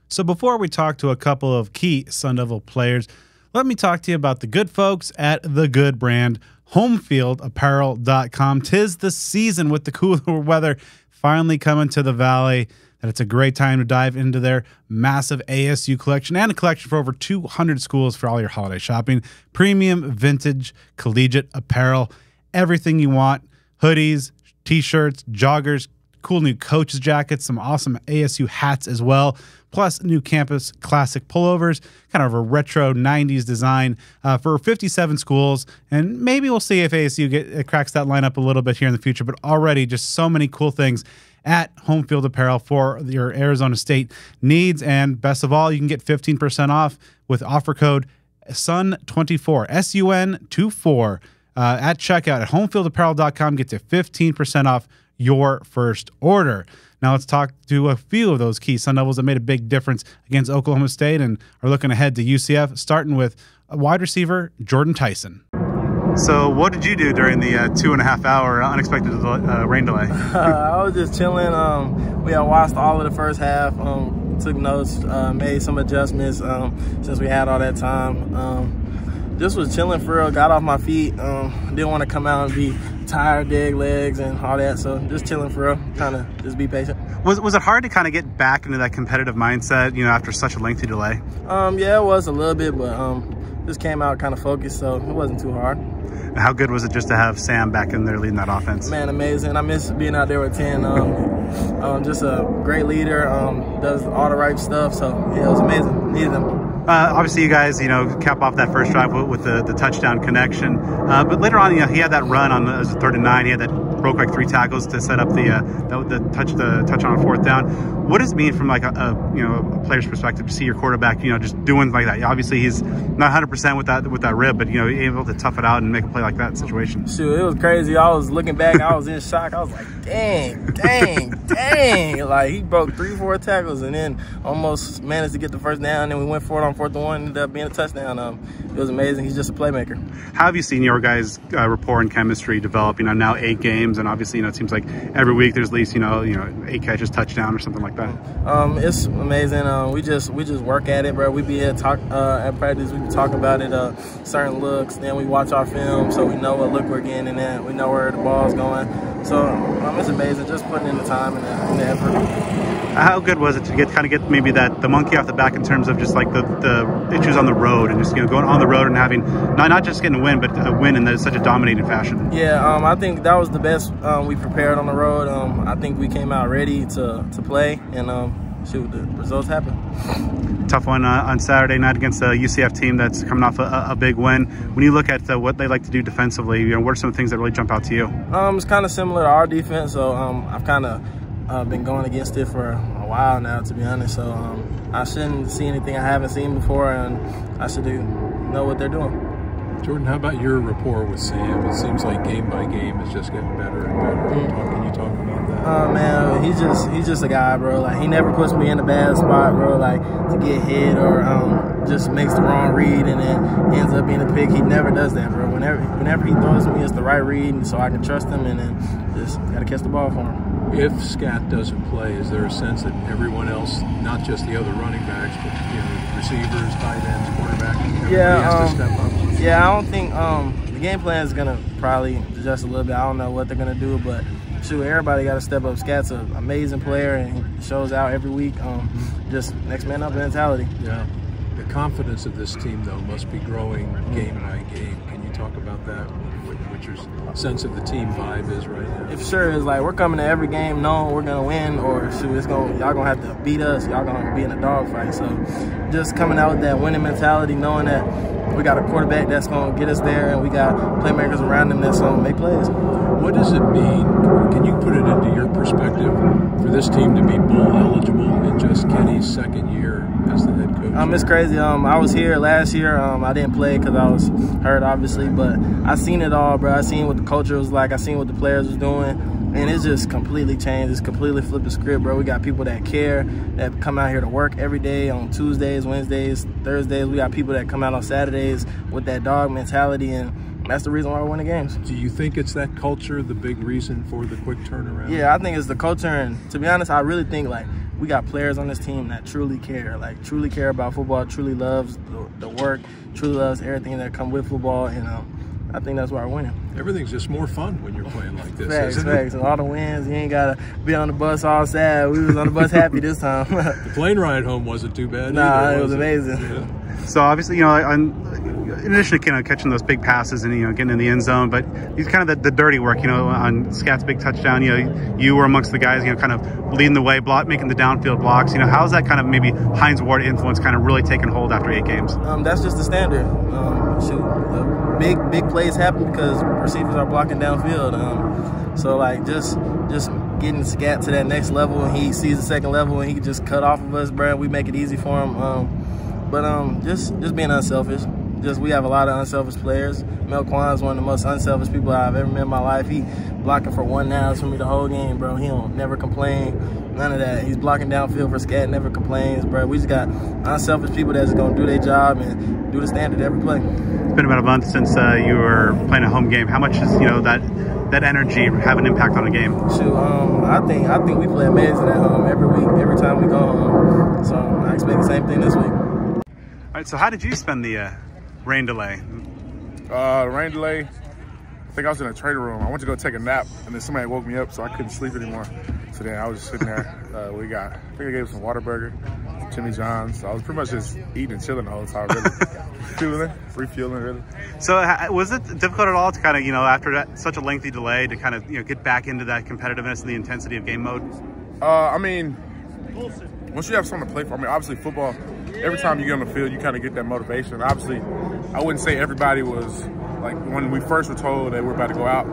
So before we talk to a couple of key Sun Devil players, let me talk to you about the good folks at the good brand, homefieldapparel.com. 'Tis the season, with the cooler weather finally coming to the Valley, and it's a great time to dive into their massive ASU collection, and a collection for over 200 schools for all your holiday shopping. Premium, vintage, collegiate apparel, everything you want: hoodies, t-shirts, joggers, cool new coaches jackets, some awesome ASU hats as well, plus new campus classic pullovers, kind of a retro 90s design for 57 schools. And maybe we'll see if ASU cracks that lineup a little bit here in the future, but already just so many cool things at Home Field Apparel for your Arizona State needs. And best of all, you can get 15% off with offer code SUN24, SUN24, at checkout at homefieldapparel.com. Get to 15% off your first order. Now let's talk to a few of those key Sun Devils that made a big difference against Oklahoma State and are looking ahead to UCF, starting with wide receiver Jordyn Tyson. So what did you do during the 2.5-hour unexpected rain delay? I was just chilling. We had watched all of the first half, took notes, made some adjustments since we had all that time. Just was chilling for real, got off my feet. Didn't want to come out and be tired, dead legs and all that. So just chilling for real, kind of just be patient. Was it hard to kind of get back into that competitive mindset, after such a lengthy delay? Yeah, it was a little bit, but just came out kind of focused, so it wasn't too hard. How good was it just to have Sam back in there leading that offense? Man, amazing. I miss being out there with 10. Just a great leader, does all the right stuff. So, yeah, it was amazing. Needed him. Obviously, you guys, cap off that first drive with the touchdown connection. But later on, he had that run on the 3rd and 9. He had that broke like 3 tackles to set up the touch on 4th down. What does it mean from like a player's perspective to see your quarterback, just doing like that? Obviously, he's not 100% with that rib, but able to tough it out and make a play like that in situation. Shoot, it was crazy. I was looking back, I was in shock. I was like, dang. Like, he broke 3-4 tackles and then almost managed to get the first down. And we went for it on 4th and 1, ended up being a touchdown. It was amazing. He's just a playmaker. How have you seen your guys' rapport and chemistry develop? Now 8 games, and obviously, it seems like every week there's at least 8 catches, touchdown, or something like like that? It's amazing. We just work at it, bro. We be at practice. We be talking about it, certain looks. Then we watch our film, so we know what look we're getting, and then we know where the ball's going. So it's amazing. Just putting in the time and the effort. How good was it to get maybe the monkey off the back in terms of just like the issues on the road and just going on the road and having not just getting a win, but a win in such a dominating fashion? Yeah, I think that was the best we prepared on the road. I think we came out ready to play, and shoot, the results happened. Tough one on Saturday night against a UCF team that's coming off a big win. When you look at what they like to do defensively, what are some things that really jump out to you? It's kind of similar to our defense, so I've kind of been going against it for a while now, to be honest. So I shouldn't see anything I haven't seen before, and I should know what they're doing. Jordyn, how about your rapport with Sam? It seems like game by game it's just getting better and better. Can you talk about that? Man, he's just a guy, bro. Like, he never puts me in a bad spot, bro, like to get hit or just makes the wrong read and then ends up being a pick. He never does that, bro. Whenever he throws me, it's the right read, and so I can trust him, and then just gotta catch the ball for him. If Scat doesn't play, is there a sense that everyone else, not just the other running backs, but receivers, tight ends, quarterbacks, everybody has to step up? Yeah, I don't think the game plan is gonna probably adjust a little bit. I don't know what they're gonna do, but shoot, everybody got to step up. Scat's an amazing player and he shows out every week. Just next man up mentality. Yeah, the confidence of this team though must be growing game by game. Can you talk about that? What your sense of the team vibe is right now? It sure is. Like, we're coming to every game knowing we're gonna win, or shoot, y'all gonna have to beat us. Y'all gonna be in a dogfight. So, just coming out with that winning mentality, knowing that we got a quarterback that's gonna get us there, and we got playmakers around him that's gonna make plays. What does it mean? Can you put it into your perspective for this team to be bowl eligible in just Kenny's second year as the head coach? It's crazy. I was here last year. I didn't play because I was hurt, obviously, but I seen it all, bro. I seen what the culture was like. I seen what the players was doing, and it's just completely changed. It's completely flipped the script, bro. We got people that care, that come out here to work every day on Tuesdays, Wednesdays, Thursdays. We got people that come out on Saturdays with that dog mentality, and that's the reason why we're winning games. Do you think it's that culture, the big reason for the quick turnaround? Yeah, I think it's the culture, and to be honest, I really think like we got players on this team that truly care, like truly care about football, truly loves the work, truly loves everything that come with football, and I think that's why we're winning. Everything's just more fun when you're playing like this, facts, isn't facts. it? And all the wins, you ain't gotta be on the bus all sad. We was on the bus happy this time. The plane ride home wasn't too bad. Nah, either, it was amazing. Yeah. So obviously, in addition to catching those big passes and getting in the end zone, but he's kind of the dirty work. On Scat's big touchdown, you were amongst the guys, kind of leading the way, making the downfield blocks. How's that kind of maybe Hines Ward influence kind of really taken hold after 8 games? That's just the standard. Big plays happen because receivers are blocking downfield. So like just getting Scat to that next level, and he sees the second level, and he can just cut off of us, bro. We make it easy for him. Just being unselfish. We have a lot of unselfish players. Mel Kwan's one of the most unselfish people I've ever met in my life. He blocking for 1 now for me the whole game, bro. He don't never complain, none of that. He's blocking downfield for Scat, never complains, bro. We just got unselfish people that's gonna do their job and do the standard every play. It's been about a month since you were playing a home game. How much does that energy have an impact on a game? Shoot, I think we play amazing at home every week, every time we go home. So I expect the same thing this week. All right, so how did you spend the rain delay? Rain delay, I think I was in a training room. I went to go take a nap, and then somebody woke me up, so I couldn't sleep anymore. So then I was just sitting there. I think I gave some Whataburger, Jimmy John's. So I was pretty much just eating and chilling the whole time, really. Refueling, really. So was it difficult at all to kind of, after such a lengthy delay, to kind of, get back into that competitiveness and the intensity of game mode? I mean, once you have something to play for, obviously football, every time you get on the field, you kind of get that motivation. Obviously, I wouldn't say everybody was, like, when we first were told that we're about to go out,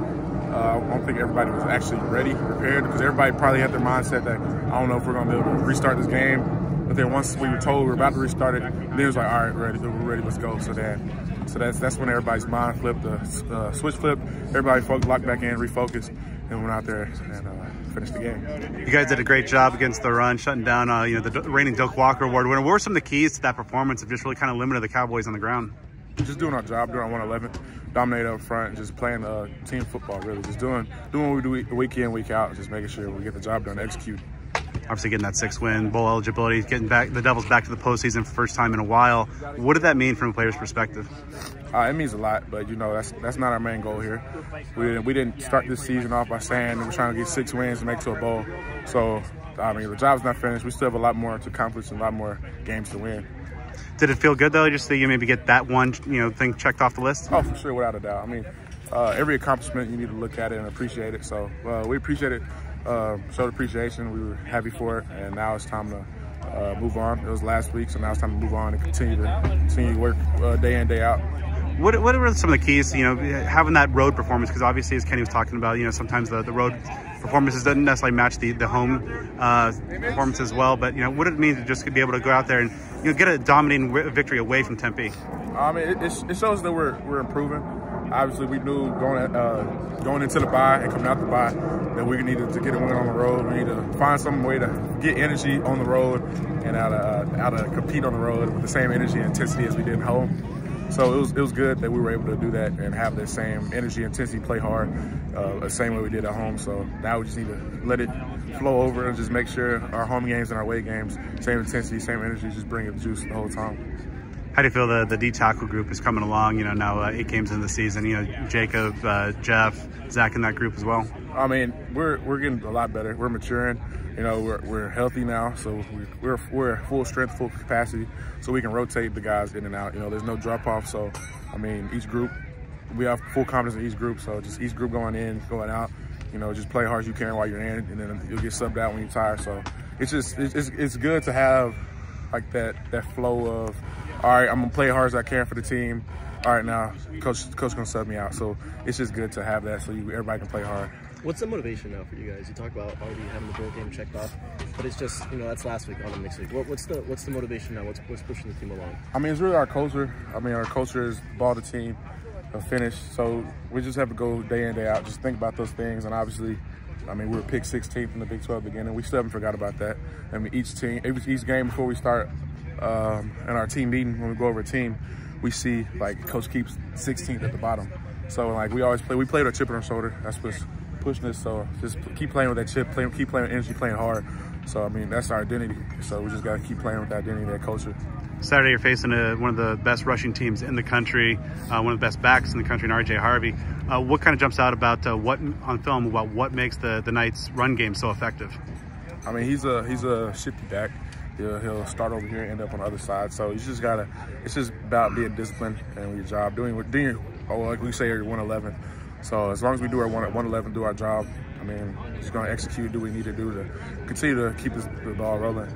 I don't think everybody was actually ready, prepared, because everybody probably had their mindset that, I don't know if we're going to be able to restart this game. But then once we were told we were about to restart it, then it was like, all right, we're ready, let's go. So that's when everybody's mind flipped, the switch flipped, everybody locked back in, refocused, and went out there and finished the game. You guys did a great job against the run, shutting down the reigning Doak Walker Award winner. What were some of the keys to that performance of just really kind of limiting the Cowboys on the ground? Just doing our job, doing our 111, dominate up front, just playing team football, really. Just doing what we do week in, week out, just making sure we get the job done, execute. obviously getting that 6th win, bowl eligibility, getting back the Devils back to the postseason for the first time in a while. What did that mean from a player's perspective? It means a lot, but that's not our main goal here. We didn't start this season off by saying we're trying to get 6 wins to make it to a bowl. So the job's not finished. We still have a lot more to accomplish and a lot more games to win. Did it feel good though, just that you maybe get that one thing checked off the list? Oh, for sure, without a doubt. Every accomplishment you need to look at it and appreciate it. So we appreciate it, showed appreciation. We were happy for it, and now it's time to move on. It was last week, so now it's time to move on and continue to work day in, day out. What are some of the keys to, having that road performance? Because obviously, as Kenny was talking about, sometimes the road performances doesn't necessarily match the home performance as well. But, what it means to just be able to go out there and, get a dominating victory away from Tempe? It shows that we're improving. Obviously, we knew going into the bye and coming out the bye that we needed to get a win on the road. We need to find some way to get energy on the road and how to compete on the road with the same energy and intensity as we did at home. So it was good that we were able to do that and have that same energy, intensity, play hard, the same way we did at home. So now we just need to let it flow over and just make sure our home games and our away games, same intensity, same energy, just bring it juice the whole time. How do you feel the D tackle group is coming along? Now 8 games into the season. Jacob, Jeff, Zach in that group as well. We're getting a lot better. We're maturing. We're healthy now, so we're full strength, full capacity, so we can rotate the guys in and out. There's no drop off. So each group, we have full confidence in each group. So just each group going in, going out. Just play hard as you can while you're in, and then you'll get subbed out when you're tired. So it's good to have like that flow of, all right, I'm gonna play hard as I can for the team. All right, now coach gonna sub me out. So it's just good to have that, so everybody can play hard. What's the motivation now for you guys? You talk about already having the bowl game checked off, but it's just that's last week on the next week. What's the motivation now? What's pushing the team along? It's really our culture. Our culture is ball the team, finish. So we just have to go day in, day out. Just think about those things, and obviously, we were picked 16th in the Big 12 beginning. We still haven't forgot about that. Each game before we start in our team meeting, when we go over a team, we see like coach keeps 16th at the bottom. So we always play. We play with a chip on our shoulder. That's what's pushing us. So just keep playing with that chip. Keep playing with energy, playing hard. So that's our identity. So we just got to keep playing with that identity, that culture. Saturday, you're facing one of the best rushing teams in the country, one of the best backs in the country, in RJ Harvey. What kind of jumps out about what on film about what makes the Knights' run game so effective? He's a shifty back. He'll start over here and end up on the other side. So it's just about being disciplined and your job, doing like we say, 111. So as long as we do our 111, do our job, just going to execute, do what we need to do to continue to keep the ball rolling.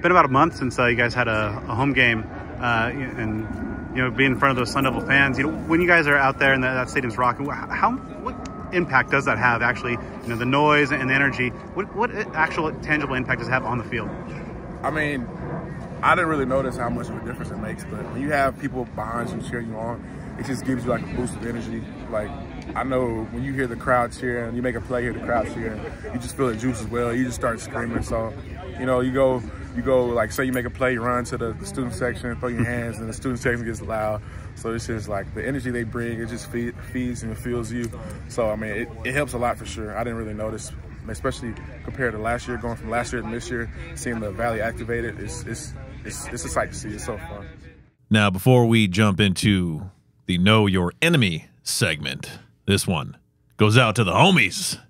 Been about a month since you guys had a home game, and being in front of those Sun Devil fans. When you guys are out there and that stadium's rocking, what impact does that have? Actually, the noise and the energy. What actual tangible impact does it have on the field? I didn't really notice how much of a difference it makes, but when you have people behind you cheering you on, it just gives you like a boost of energy. Like, I know when you hear the crowd cheering, you make a play, hear the crowd cheering, you just feel the juice as well. You just start screaming. So, you go like, say you make a play, you run to the student section, throw your hands, and the student section gets loud. So it's just like the energy they bring, it just feeds and fuels you. So, it helps a lot for sure. I didn't really notice, especially compared to last year, going from last year to this year, seeing the Valley activated, it's a sight to see. It's so fun. Now, before we jump into the Know Your Enemy segment, this one goes out to the homies.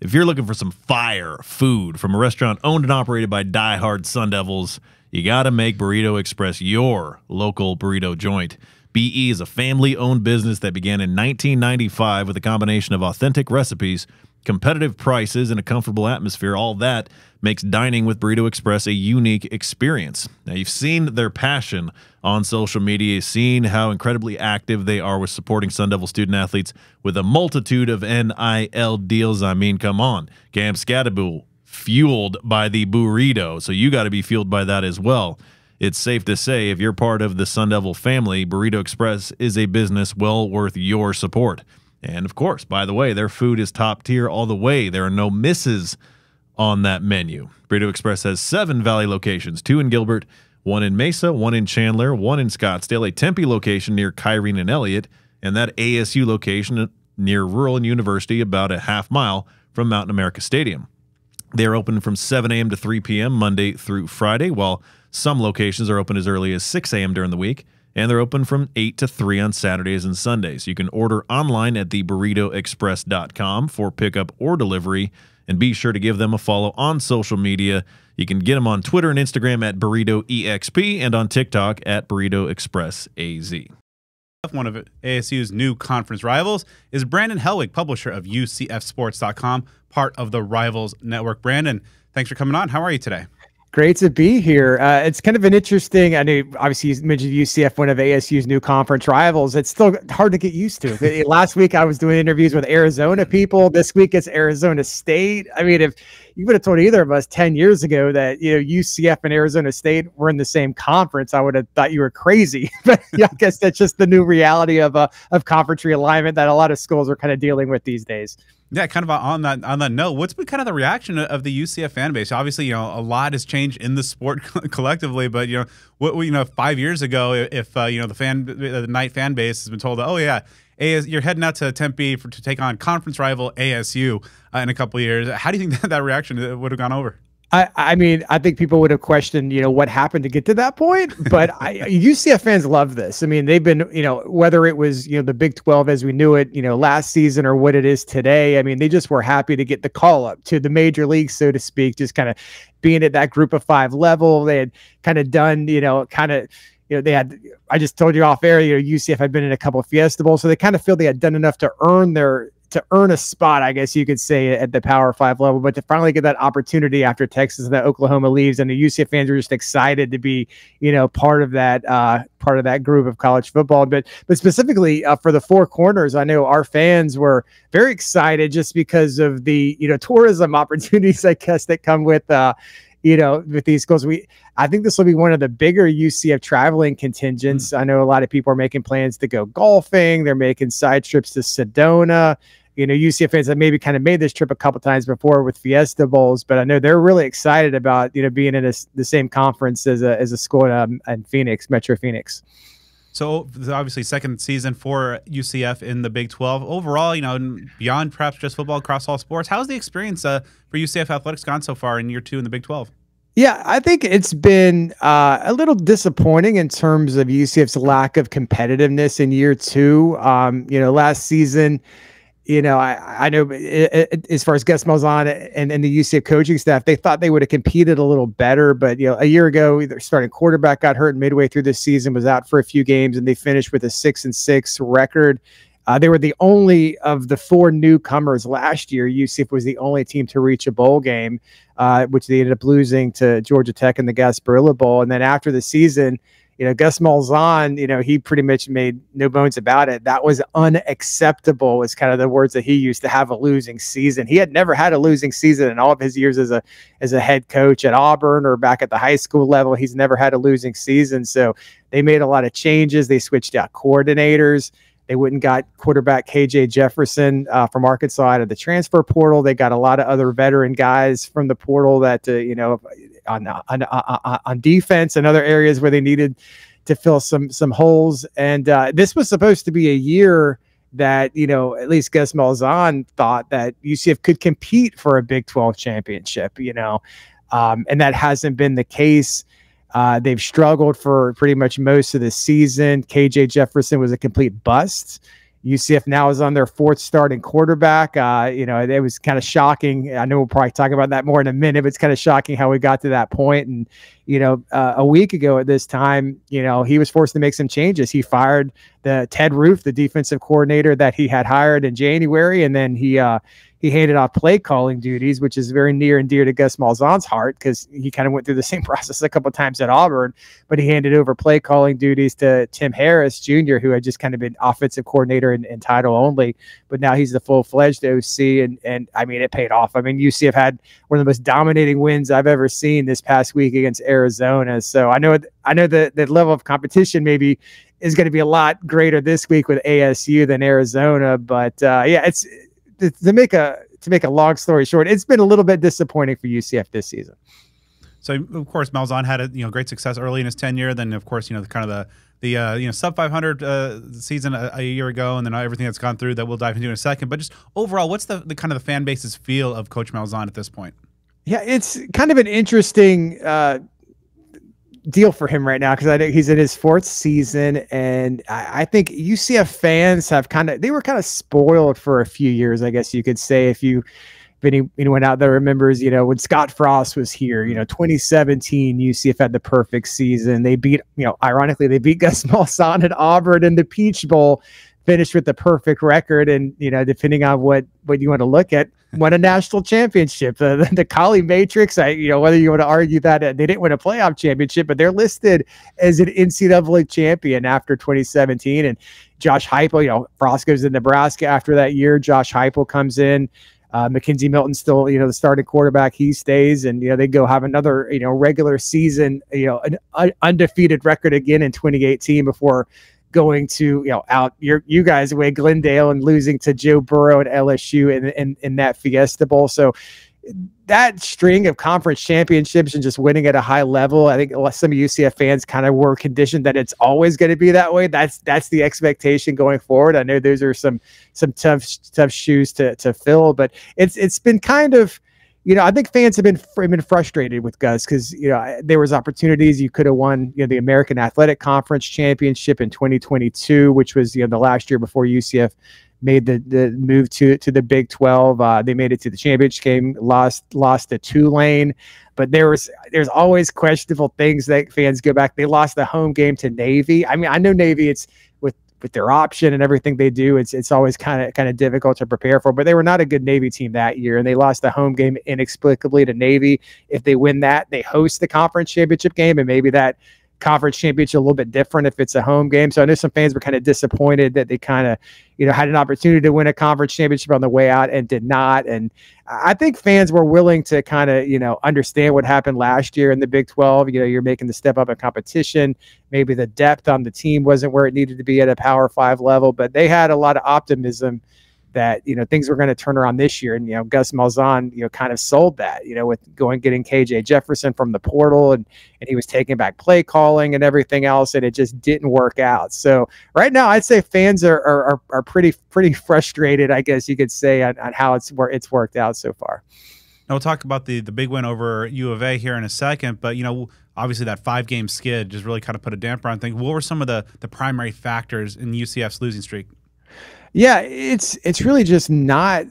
If you're looking for some fire food from a restaurant owned and operated by diehard Sun Devils, you got to make Burrito Express your local burrito joint. BE is a family-owned business that began in 1995 with a combination of authentic recipes, competitive prices, and a comfortable atmosphere. All that makes dining with Burrito Express a unique experience. Now, you've seen their passion on social media, you've seen how incredibly active they are with supporting Sun Devil student-athletes with a multitude of NIL deals. Come on. Cam Scatterbull, fueled by the burrito, so you got to be fueled by that as well. It's safe to say if you're part of the Sun Devil family, Burrito Express is a business well worth your support. And, of course, by the way, their food is top tier all the way. There are no misses on that menu. Burrito Express has 7 Valley locations, 2 in Gilbert, 1 in Mesa, 1 in Chandler, 1 in Scottsdale, a Tempe location near Kyrene and Elliott, and that ASU location near Rural and University about a half mile from Mountain America Stadium. They're open from 7 a.m. to 3 p.m. Monday through Friday, while some locations are open as early as 6 a.m. during the week, and they're open from 8 to 3 on Saturdays and Sundays. You can order online at theburritoexpress.com for pickup or delivery, and be sure to give them a follow on social media. You can get them on Twitter and Instagram at BurritoEXP and on TikTok at BurritoExpressAZ. One of ASU's new conference rivals is Brandon Helwig, publisher of UCFsports.com, part of the Rivals Network. Brandon, thanks for coming on. How are you today? Great to be here. It's kind of an interesting, I know obviously you mentioned UCF, one of ASU's new conference rivals. It's still hard to get used to. Last week I was doing interviews with Arizona people. This week it's Arizona State. I mean, if you would have told either of us 10 years ago that, UCF and Arizona State were in the same conference, I would have thought you were crazy. But yeah, I guess that's just the new reality of conference realignment that a lot of schools are kind of dealing with these days. Yeah, kind of on that note, what's been kind of the reaction of the UCF fan base? Obviously, a lot has changed in the sport collectively, but 5 years ago, if the Knight fan base has been told that, oh yeah, you're heading out to Tempe to take on conference rival ASU in a couple of years, how do you think that reaction would have gone over? I mean, I think people would have questioned, what happened to get to that point. But UCF fans love this. I mean, they've been, whether it was, the Big 12 as we knew it, last season or what it is today. I mean, they just were happy to get the call up to the major leagues, so to speak, just kind of being at that group of 5 level. They had kind of done, they had, I just told you off air, UCF had been in a couple of Fiesta Bowls. So they kind of feel they had done enough to earn a spot, I guess you could say, at the Power 5 level, but to finally get that opportunity after Texas and Oklahoma leaves, and the UCF fans are just excited to be, part of that group of college football. But specifically for the Four Corners, I know our fans were very excited just because of the, tourism opportunities, I guess, that come with, with these schools. I think this will be one of the bigger UCF traveling contingents. I know a lot of people are making plans to go golfing. They're making side trips to Sedona. UCF fans have maybe kind of made this trip a couple times before with Fiesta Bowls, but I know they're really excited about, being in the same conference as a school in Phoenix, Metro Phoenix. So obviously second season for UCF in the Big 12. Overall, beyond perhaps just football, across all sports, how's the experience for UCF athletics gone so far in year 2 in the Big 12? Yeah, I think it's been a little disappointing in terms of UCF's lack of competitiveness in year 2. Last season, I know as far as Gus Malzahn and the UCF coaching staff, they thought they would have competed a little better. But, a year ago, their starting quarterback got hurt midway through the season, was out for a few games, and they finished with a 6-6 record. They were the only of the 4 newcomers last year. UCF was the only team to reach a bowl game, which they ended up losing to Georgia Tech in the Gasparilla Bowl. And then after the season, Gus Malzahn, he pretty much made no bones about it. That was unacceptable, was kind of the words that he used, to have a losing season. He had never had a losing season in all of his years as a head coach at Auburn or back at the high school level. He's never had a losing season. So they made a lot of changes. They switched out coordinators. They went and got quarterback KJ Jefferson from Arkansas out of the transfer portal. They got a lot of other veteran guys from the portal that, on defense and other areas where they needed to fill some holes. And this was supposed to be a year that, at least Gus Malzahn thought that UCF could compete for a Big 12 championship, and that hasn't been the case. They've struggled for pretty much most of the season. KJ Jefferson was a complete bust. UCF now is on their 4th starting quarterback. It was kind of shocking. I know we'll probably talk about that more in a minute, but it's kind of shocking how we got to that point. And, a week ago at this time, he was forced to make some changes. He fired the Ted Roof, the defensive coordinator that he had hired in January. And then he handed off play calling duties, which is very near and dear to Gus Malzahn's heart because he kind of went through the same process a couple of times at Auburn, but he handed over play calling duties to Tim Harris Jr., who had just kind of been offensive coordinator in title only, but now he's the full-fledged OC, and I mean, it paid off. I mean, UCF had one of the most dominating wins I've ever seen this past week against Arizona. So I know the level of competition maybe is going to be a lot greater this week with ASU than Arizona, but yeah, it's to make a long story short, it's been a little bit disappointing for UCF this season. So of course Malzahn had a great success early in his tenure. Then of course kind of the sub 500 season a year ago, and then everything that's gone through that we'll dive into in a second. But just overall, what's the kind of the fan base's feel of Coach Malzahn at this point? Yeah, it's kind of an interesting deal for him right now because I think he's in his 4th season, and I think UCF fans have they were kind of spoiled for a few years, I guess you could say, if anyone out there remembers, when Scott Frost was here, 2017, UCF had the perfect season. They beat, ironically, they beat Gus Malzahn at Auburn in the Peach Bowl, finished with the perfect record, and depending on what you want to look at, won a national championship. The Collie Matrix, whether you want to argue that they didn't win a playoff championship, but they're listed as an NCAA champion after 2017. And Josh Heupel, Frost goes to Nebraska after that year. Josh Heupel comes in. Mackenzie Milton still, the starting quarterback, he stays, and they go have another, regular season, an undefeated record again in 2018 before going to out you guys away Glendale and losing to Joe Burrow at LSU in that Fiesta Bowl. So that string of conference championships and just winning at a high level, I think some UCF fans kind of were conditioned that it's always going to be that way. That's the expectation going forward. I know those are some tough shoes to fill, but it's been kind of, I think fans have been frustrated with Gus because, there was opportunities. You could have won, the American Athletic Conference Championship in 2022, which was, the last year before UCF made the move to the Big 12. They made it to the championship game, lost to Tulane. But there's always questionable things that fans go back. They lost the home game to Navy. I mean, I know Navy, it's with their option and everything they do, it's always kind of difficult to prepare for, but they were not a good Navy team that year, and they lost the home game inexplicably to Navy. If they win that, they host the conference championship game, and maybe that conference championship a little bit different if it's a home game. So I know some fans were kind of disappointed that they kind of, had an opportunity to win a conference championship on the way out and did not. And I think fans were willing to kind of, understand what happened last year in the Big 12. You're making the step up in competition. Maybe the depth on the team wasn't where it needed to be at a Power 5 level, but they had a lot of optimism that, things were going to turn around this year. And, Gus Malzahn, kind of sold that, with getting KJ Jefferson from the portal, and he was taking back play calling and everything else, and it just didn't work out. So right now I'd say fans are pretty frustrated, I guess you could say, on how it's worked out so far. Now we'll talk about the big win over U of A here in a second, but, obviously that 5-game skid just really kind of put a damper on things. What were some of the primary factors in UCF's losing streak? Yeah, it's really just not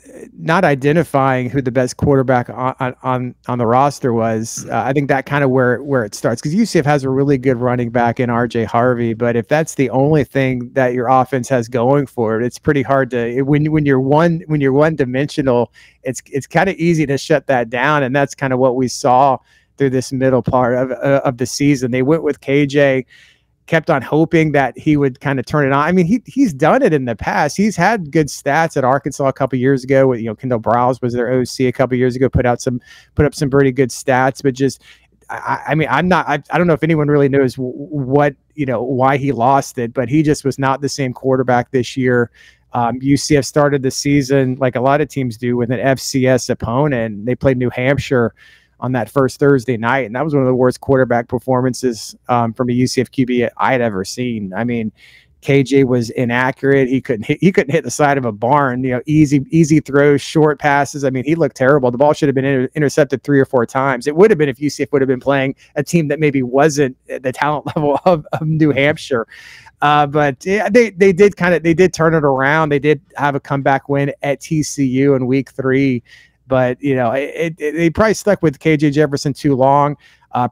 identifying who the best quarterback on the roster was. I think that kind of where it starts, because UCF has a really good running back in RJ Harvey, but if that's the only thing that your offense has going for it, it's pretty hard to when you're one dimensional. It's kind of easy to shut that down, and that's kind of what we saw through this middle part of the season. They went with KJ. Kept on hoping that he would kind of turn it on. I mean, he's done it in the past. He's had good stats at Arkansas a couple years ago. With Kendall Browse was their OC a couple years ago. Put up some pretty good stats. But just, I mean, I don't know if anyone really knows what why he lost it. But he just was not the same quarterback this year. UCF started the season like a lot of teams do with an FCS opponent. They played New Hampshire on that first Thursday night, and that was one of the worst quarterback performances from a UCF QB I had ever seen. I mean, KJ was inaccurate. He couldn't hit the side of a barn. Easy throws, short passes. I mean, he looked terrible. The ball should have been intercepted 3 or 4 times. It would have been if UCF would have been playing a team that maybe wasn't at the talent level of New Hampshire. But yeah, they did turn it around. They did have a comeback win at TCU in week 3. But they probably stuck with KJ Jefferson too long.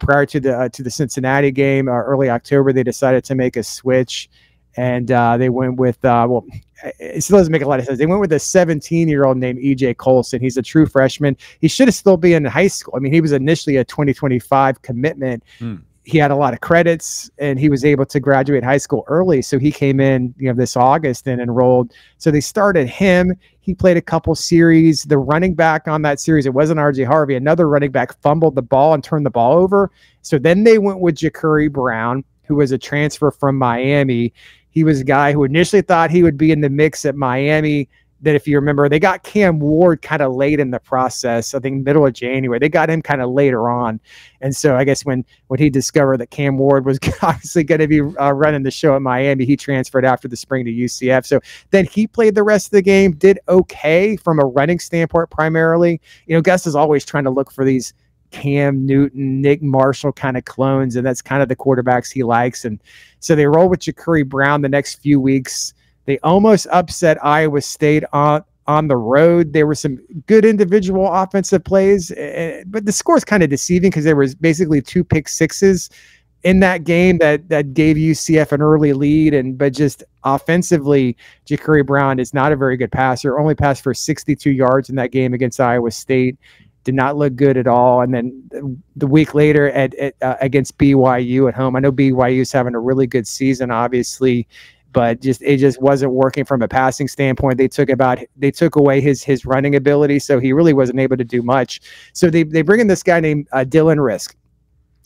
Prior to the Cincinnati game, early October, they decided to make a switch, and they went with it still doesn't make a lot of sense. They went with a 17-year-old named EJ Colson. He's a true freshman. He should have still been in high school. I mean, he was initially a 2025 commitment. He had a lot of credits, and he was able to graduate high school early. So he came in, this August and enrolled. So they started him. He played a couple series. The running back on that series, it wasn't RJ Harvey. Another running back fumbled the ball and turned the ball over. So then they went with Ja'Curry Brown, who was a transfer from Miami. He was a guy who initially thought he would be in the mix at Miami, that if you remember, they got Cam Ward kind of late in the process. I think middle of January. They got him kind of later on. And so I guess when he discovered that Cam Ward was obviously going to be running the show at Miami, he transferred after the spring to UCF. So then he played the rest of the game, did okay from a running standpoint primarily. You know, Gus is always trying to look for these Cam Newton, Nick Marshall kind of clones, and that's kind of the quarterbacks he likes. And so they roll with Ja'Cory Brown the next few weeks. They almost upset Iowa State on the road. There were some good individual offensive plays, but the score is kind of deceiving because there was basically 2 pick sixes in that game that gave UCF an early lead. But just offensively, Ja'Cory Brown is not a very good passer. Only passed for 62 yards in that game against Iowa State. Did not look good at all. And then the week later against BYU at home, I know BYU's having a really good season, obviously, but it just wasn't working from a passing standpoint. They took away his running ability, so he really wasn't able to do much. So they bring in this guy named Dylan Risk.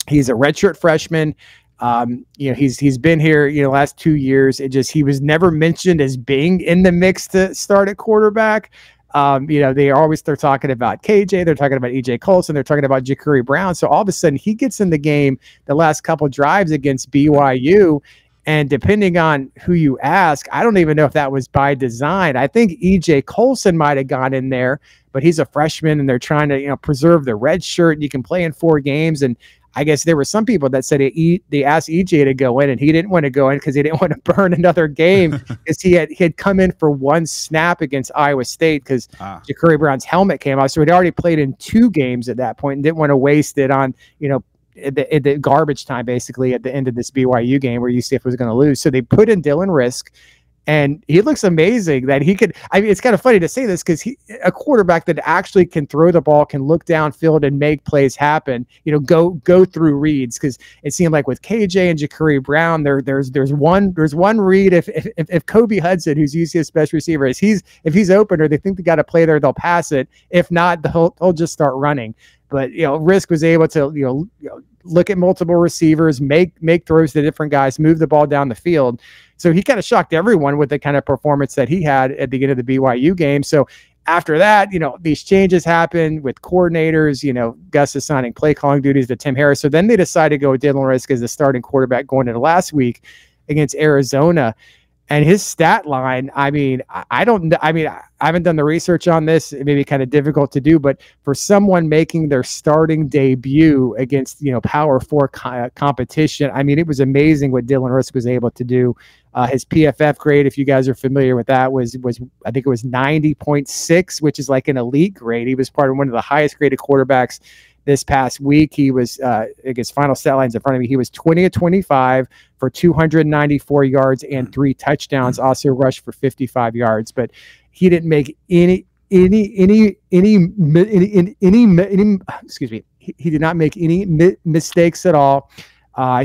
He's a redshirt freshman. You know, he's been here, you know, last 2 years. He was never mentioned as being in the mix to start at quarterback. You know, they're talking about KJ, they're talking about EJ Colson, they're talking about Ja'Cory Brown. So all of a sudden he gets in the game the last couple drives against BYU. And depending on who you ask, I don't even know if that was by design. I think EJ Colson might have gone in there, but he's a freshman and they're trying to, you know, preserve the red shirt. You can play in 4 games. And I guess there were some people that said they asked EJ to go in and he didn't want to go in because he didn't want to burn another game because he had come in for 1 snap against Iowa State because Ja'Cory Brown's helmet came off. So he'd already played in 2 games at that point and didn't want to waste it on, you know, the garbage time basically at the end of this BYU game where UCF was going to lose. So they put in Dylan Risk. And he looks amazing that he could. I mean, it's kind of funny to say this because a quarterback that actually can throw the ball, can look downfield and make plays happen. You know, go through reads because it seemed like with KJ and Ja'Cory Brown, there's one read if Kobe Hudson, who's UCF's best receiver, if he's open or they think they got to play there, they'll pass it. If not, they'll just start running. But you know, Risk was able to you know look at multiple receivers, make throws to different guys, move the ball down the field. So he kind of shocked everyone with the kind of performance that he had at the end of the BYU game. So after that, you know, these changes happened with coordinators, you know, Gus assigning play calling duties to Tim Harris. So then they decided to go with Dylan Risk as the starting quarterback going into last week against Arizona. And his stat line, I mean, I haven't done the research on this. It may be kind of difficult to do, but for someone making their starting debut against, you know, Power 4 competition, I mean, it was amazing what Dylan Risk was able to do. His PFF grade, if you guys are familiar with that, was I think it was 90.6, which is like an elite grade. He was part of one of the highest graded quarterbacks this past week. He was, I guess, final stat lines in front of me. He was 20 of 25 for 294 yards and 3 touchdowns. Also rushed for 55 yards, but he didn't make any. Excuse me. He did not make any mistakes at all.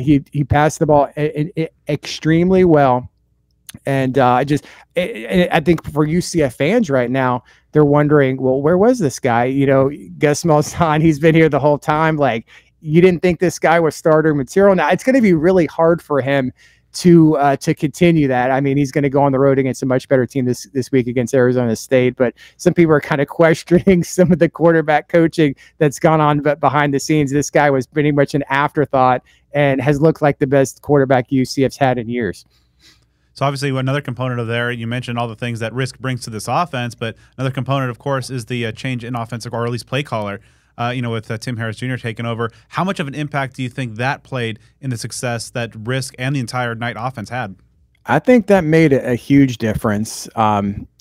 He passed the ball extremely well. And I think for UCF fans right now, they're wondering, well, where was this guy? You know, Gus Malzahn, he's been here the whole time. Like, you didn't think this guy was starter material. Now it's going to be really hard for him to continue that. I mean, he's going to go on the road against a much better team this week against Arizona State. But some people are kind of questioning some of the quarterback coaching that's gone on behind the scenes. This guy was pretty much an afterthought and has looked like the best quarterback UCF's had in years. So obviously another component of there, you mentioned all the things that Risk brings to this offense, but another component, of course, is the change in offensive, or at least play caller, you know, with Tim Harris Jr. taking over. How much of an impact do you think that played in the success that Risk and the entire Knight offense had? I think that made a huge difference.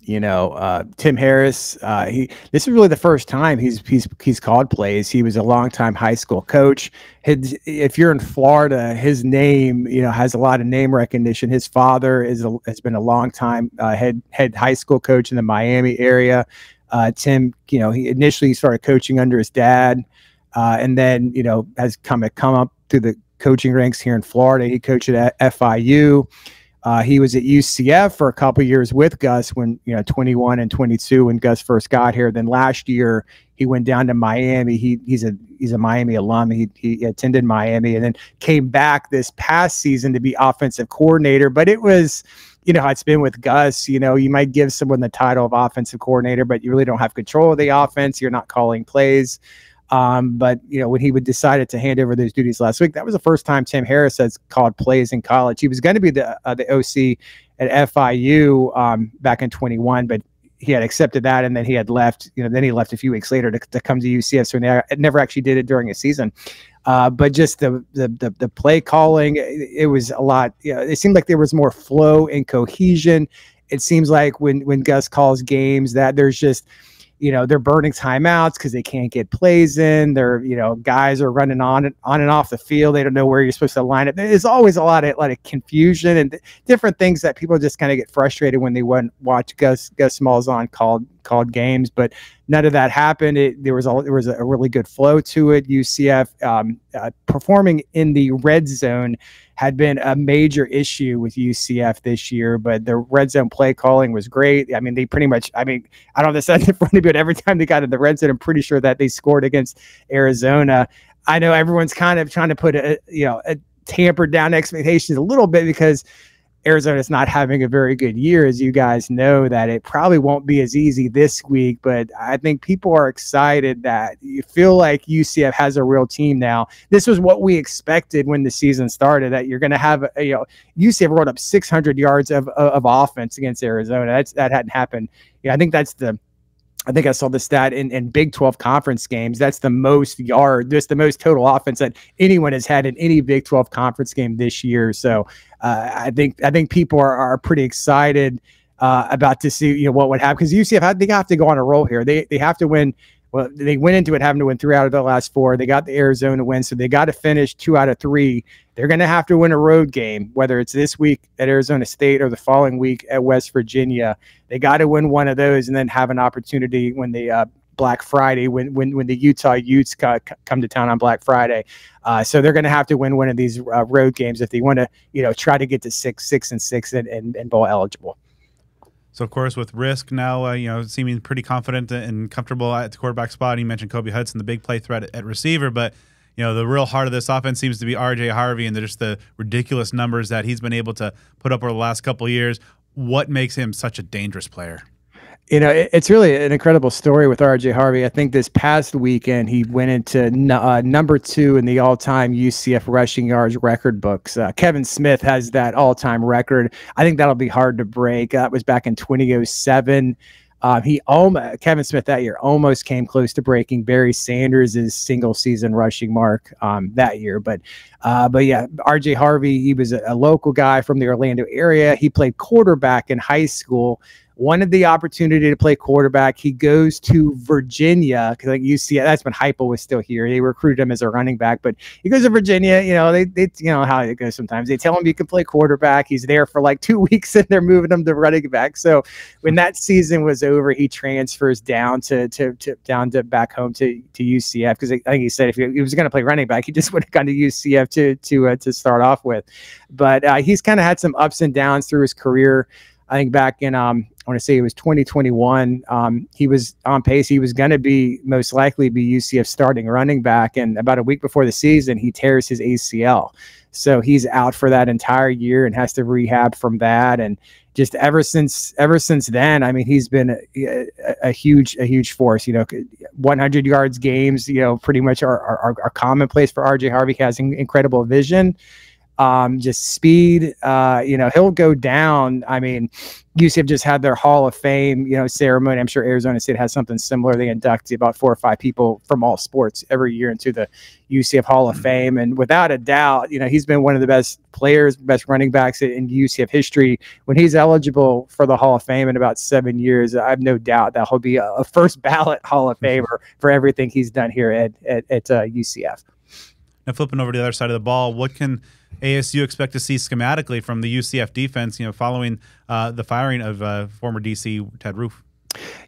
You know, Tim Harris, this is really the first time he's called plays. He was a longtime high school coach. If you're in Florida, his name, you know, has a lot of name recognition. His father has been a longtime head high school coach in the Miami area. Tim, you know, he initially started coaching under his dad, and then, you know, has come up through the coaching ranks here in Florida. He coached at FIU. He was at UCF for a couple years with Gus when, 21 and 22 when Gus first got here. Then last year he went down to Miami. He's a Miami alum. He attended Miami and then came back this past season to be offensive coordinator. But it was, how it's been with Gus. You might give someone the title of offensive coordinator, but you really don't have control of the offense. You're not calling plays. But when he would decided to hand over those duties last week, that was the first time Tim Harris has called plays in college. He was going to be the OC at FIU back in 21, but he had accepted that, and then he had left. Then he left a few weeks later to come to UCF. So he never actually did it during a season. But just the play calling, it was a lot. It seemed like there was more flow and cohesion. It seems like when Gus calls games that there's just they're burning timeouts because they can't get plays in. They're, guys are running on and off the field. They don't know where you're supposed to line up. There's always a lot of confusion and different things that people just kind of get frustrated when they watch Gus Malzahn called games. But none of that happened. There was a really good flow to it. UCF performing in the red zone had been a major issue with UCF this year, but the red zone play calling was great. I mean, they pretty much, I don't have the stats in front of me, but every time they got in the red zone, I'm pretty sure that they scored against Arizona. I know everyone's kind of trying to put a tampered down expectations a little bit because Arizona's not having a very good year, as you guys know, that it probably won't be as easy this week. But I think people are excited that you feel like UCF has a real team now. This was what we expected when the season started, that you're going to have, UCF rolled up 600 yards of offense against Arizona. That hadn't happened. I think I saw the stat in Big 12 conference games. That's the most the most total offense that anyone has had in any Big 12 conference game this year. So I think people are pretty excited about to see what would happen, because UCF they have to go on a roll here. They have to win. Well, they went into it having to win 3 out of the last 4. They got the Arizona win, so they got to finish 2 out of 3. They're going to have to win a road game, whether it's this week at Arizona State or the following week at West Virginia. They got to win one of those and then have an opportunity when the Black Friday, when the Utah Utes come to town on Black Friday. So they're going to have to win one of these road games if they want to, try to get to 6-6 and bowl eligible. So, of course, with Risk now, seeming pretty confident and comfortable at the quarterback spot. You mentioned Kobe Hudson, the big play threat at receiver. But, the real heart of this offense seems to be R.J. Harvey and just the ridiculous numbers that he's been able to put up over the last couple of years. What makes him such a dangerous player? It's really an incredible story with R.J. Harvey. I think this past weekend he went into number 2 in the all-time UCF rushing yards record books. Kevin Smith has that all-time record. I think that'll be hard to break. That was back in 2007. Kevin Smith that year almost came close to breaking Barry Sanders' single-season rushing mark that year. But yeah, R.J. Harvey, he was a local guy from the Orlando area. He played quarterback in high school. Wanted the opportunity to play quarterback. He goes to Virginia because UCF, that's when Heupel was still here. They recruited him as a running back, but he goes to Virginia. They how it goes sometimes. They tell him you can play quarterback. He's there for like 2 weeks and they're moving him to running back. So when that season was over, he transfers down to back home to UCF, because I think he said if he was going to play running back, he just would have gone to UCF to start off with. But he's kind of had some ups and downs through his career. I think back in I want to say it was 2021. He was on pace. He was going to most likely be UCF starting running back. And about a week before the season, he tears his ACL. So he's out for that entire year and has to rehab from that. And just ever since then, he's been a huge force. 100 yards games, pretty much are commonplace for R.J. Harvey. He has incredible vision. Just speed, he'll go down. UCF just had their Hall of Fame, ceremony. I'm sure Arizona State has something similar. They induct about 4 or 5 people from all sports every year into the UCF Hall of Fame. And without a doubt, he's been one of the best players, best running backs in UCF history. When he's eligible for the Hall of Fame in about 7 years, I have no doubt that he'll be a first ballot Hall of Famer for everything he's done here at UCF. Now, flipping over to the other side of the ball, what can ASU expect to see schematically from the UCF defense, following the firing of former DC Ted Roof?